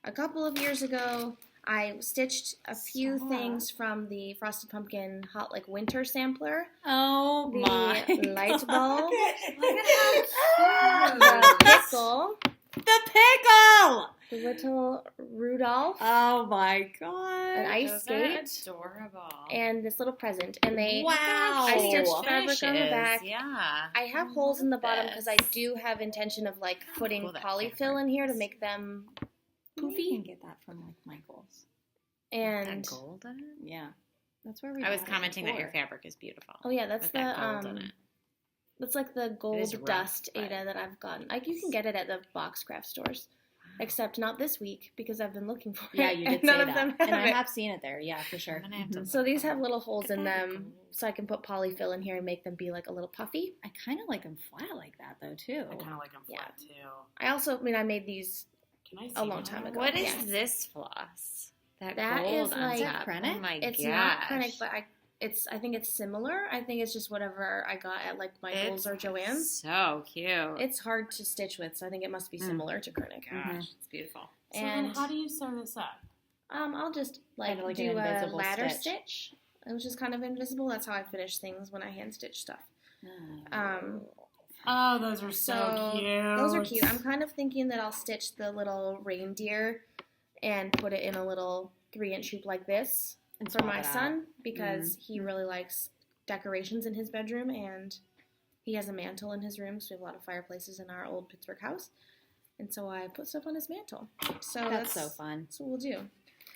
A couple of years ago, I stitched a few things from the Frosted Pumpkin Hot Like Winter sampler. Oh The my light bulb, Look at how the pickle, The pickle! the little Rudolph, Oh my god. an ice Those skate, are adorable. and this little present. And they, Wow. I stitched fabric on the Finishes, back. Yeah. I have holes in the bottom because I do have intention of like putting cool that polyfill fabric in here to is. make them You poofy. can get that from like Michael's. And That gold in it? Yeah. That's where we I was bought it commenting that your before. fabric is beautiful. oh yeah, that's With that gold in the it. that's like the is gold rough, dust but- Ada that I've gotten. Like you can get it at the box craft stores, except not this week because I've been looking for it. Yeah, you did and none say of that. them have And I it. have seen it there. Yeah, for sure. I'm gonna have to Mhm. So these have little holes Look in at that them, gold. so I can put polyfill in here and make them be like a little puffy. I kind of like them flat like that though too. I kind of like them Yeah. flat too. I also, I made these Can I see a long that? time ago. What is Yes. this floss? That That gold is on like- top. Krennic? Oh my It's gosh. not Krennic, but I think it's similar. I think it's just whatever I got at like Michael's or Joann's. So cute. It's hard to stitch with, so I think it must be similar to Krennic. Gosh, it's beautiful. So And then how do you sew this up? I'll just like, Kind of like do an a invisible ladder stitch. which is kind of invisible. That's how I finish things when I hand stitch stuff. Oh, those are so cute. Those are cute. I'm kind of thinking that I'll stitch the little reindeer and put it in a little 3-inch hoop like this And for swap my it out. son because he really likes decorations in his bedroom, and he has a mantle in his room, so we have a lot of fireplaces in our old Pittsburgh house. And so I put stuff on his mantle. So That's so fun. That's what we'll do.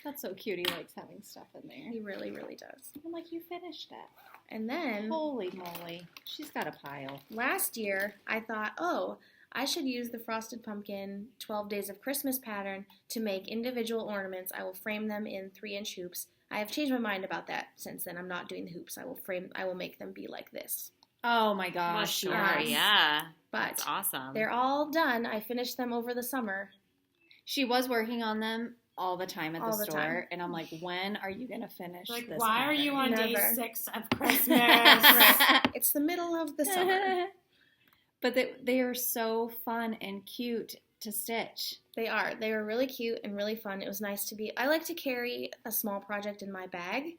That's so cute. He likes having stuff in there. He really, really does. I'm like, you finished it. And then Holy moly. She's got a pile. last year, I thought, oh, I should use the Frosted Pumpkin 12 Days of Christmas pattern to make individual ornaments. I will frame them in 3-inch hoops. I have changed my mind about that since then. I'm not doing the hoops. I will make them be like this. Oh my Well, gosh. sure, yes. yeah. But That's awesome. they're all done. I finished them over the summer. She was working on them all the time at the All the store. time. And I'm like, when are you going to finish Like, this why are you on Never. day 6 of Christmas? Right. It's the middle of the summer. But they are so fun and cute to stitch. They are. They were really cute and really fun. It was nice to be. I like to carry a small project in my bag,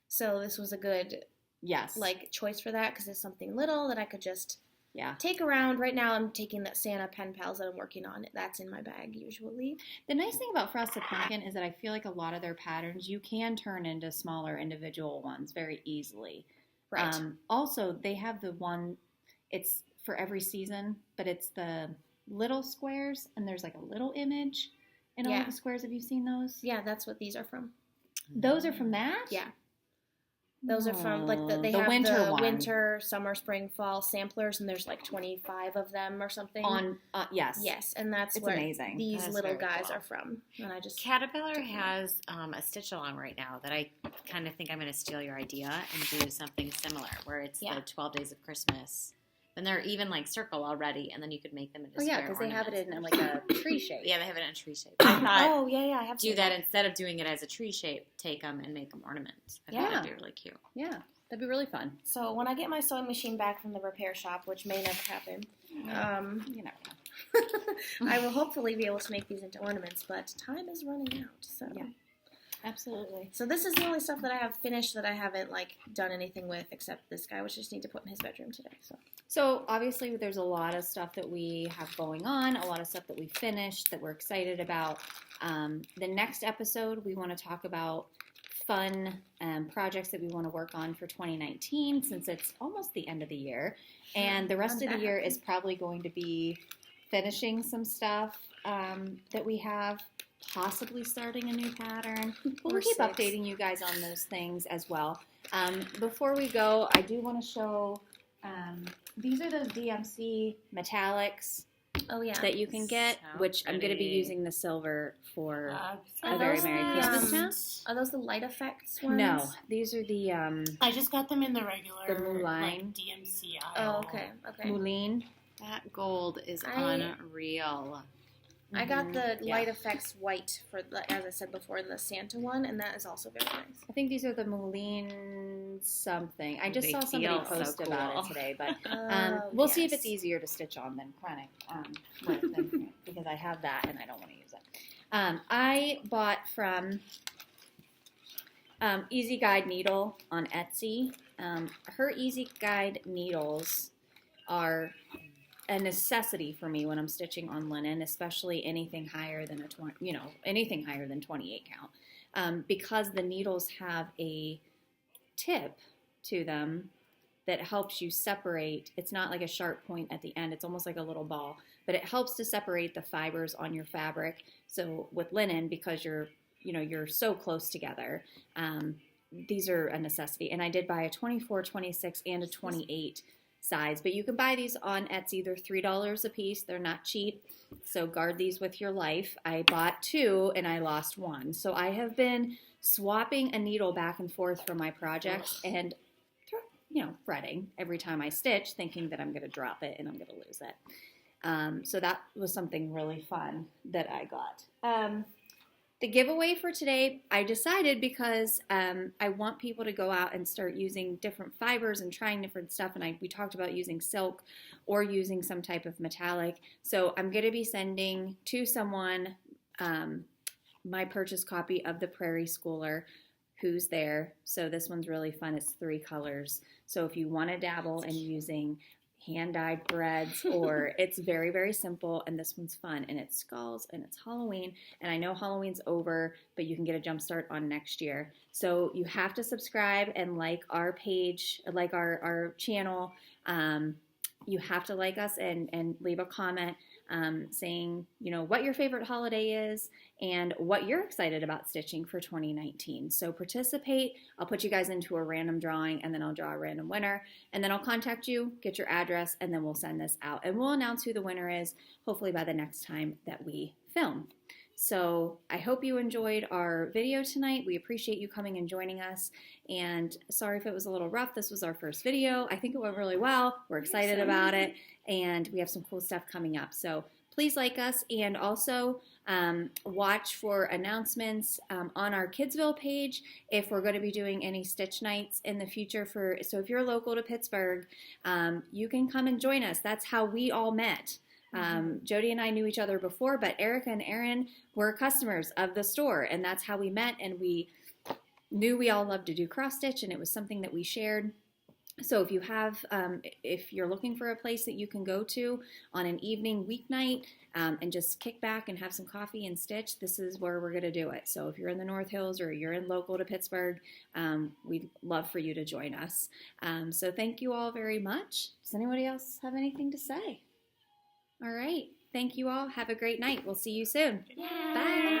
so this was a good Yes. choice for that because it's something little that I could just Yeah. take around. Right now, I'm taking that Santa pen pals that I'm working on. That's in my bag usually. The nice thing about Frosted Pumpkin is that I feel like a lot of their patterns you can turn into smaller individual ones very easily. Right. Also, they have the one, it's for every season, but it's the little squares, and there's like a little image in all Yeah. of the squares. Have you seen those? Yeah, that's what these are from. Those are from that? Yeah. Those are from like they the have winter the one. winter, summer, spring, fall samplers, and there's like 25 of them or something. Yes, and that's it's where amazing. these That's little very guys cool. are from. And I just Caterpillar has a stitch along right now that I kind of think I'm going to steal your idea and do something similar, where it's the 12 Days of Christmas. And they're even like circle already, and then you could make them into square because they have it ornaments. in like a tree shape. Yeah, they have it in a tree shape. I thought I have do seen that instead of doing it as a tree shape. Take them and make them ornaments. I thought that'd be really cute. Yeah, that'd be really fun. So when I get my sewing machine back from the repair shop, which may never happen, You never know. I will hopefully be able to make these into ornaments. But time is running out, so Yeah. Absolutely. So this is the only stuff that I have finished that I haven't like done anything with, except this guy, which I just need to put in his bedroom today. So obviously there's a lot of stuff that we have going on, a lot of stuff that we finished that we're excited about. The next episode, we want to talk about fun projects that we want to work on for 2019, since it's almost the end of the year. And the rest of the year is probably going to be finishing some stuff that we have, possibly starting a new pattern. We'll keep updating you guys on those things as well. Before we go, I do want to show, these are those DMC metallics that you can get, which I'm going to be using the silver for a very Merry Christmas town. Are those the light effects ones? No, these are the I just got them in the regular the Moulin. like, DMC aisle. Oh, okay. Moulin. That gold is unreal. I got the light effects white for, as I said before, the Santa one, and that is also very nice. I think these are the Moulin something. I just They saw somebody feel post so about cool. it today, but we'll see if it's easier to stitch on than chronic, because I have that and I don't want to use it. I bought from Easy Guide Needle on Etsy. Her Easy Guide needles are a necessity for me when I'm stitching on linen, especially anything higher than anything higher than 28 count, because the needles have a tip to them that helps you separate. It's not like a sharp point at the end. It's almost like a little ball, but it helps to separate the fibers on your fabric. So with linen, because you're so close together, these are a necessity. And I did buy a 24, 26, and a 28 size, but you can buy these on Etsy. They're $3 a piece. They're not cheap, so guard these with your life. I bought 2 and I lost 1, so I have been swapping a needle back and forth for my projects and fretting every time I stitch, thinking that I'm going to drop it and I'm going to lose it. So that was something really fun that I got. The giveaway for today, I decided because I want people to go out and start using different fibers and trying different stuff. And we talked about using silk or using some type of metallic. So I'm going to be sending to someone my purchase copy of the Prairie Schooler, Who's There. So this one's really fun. It's 3 colors. So if you want to dabble in using hand-dyed breads, or it's very, very simple, and this one's fun, and it's skulls, and it's Halloween, and I know Halloween's over, but you can get a jump start on next year. So you have to subscribe and like our page, like our channel. You have to like us and leave a comment saying, what your favorite holiday is and what you're excited about stitching for 2019. So participate. I'll put you guys into a random drawing, and then I'll draw a random winner, and then I'll contact you, get your address, and then we'll send this out. And we'll announce who the winner is, hopefully by the next time that we film. So I hope you enjoyed our video tonight. We appreciate you coming and joining us. And sorry if it was a little rough. This was our first video. I think it went really well. We're excited about it. And we have some cool stuff coming up. So please like us, and also watch for announcements on our Kidzville page if we're going to be doing any stitch nights in the future. So if you're local to Pittsburgh, you can come and join us. That's how we all met. Jody and I knew each other before, but Erika and Erin were customers of the store, and that's how we met, and we knew we all loved to do cross stitch, and it was something that we shared. So if you're looking for a place that you can go to on an evening weeknight and just kick back and have some coffee and stitch, this is where we're going to do it. So if you're in the North Hills or you're in local to Pittsburgh, we'd love for you to join us. So thank you all very much. Does anybody else have anything to say? All right. Thank you all. Have a great night. We'll see you soon. Bye.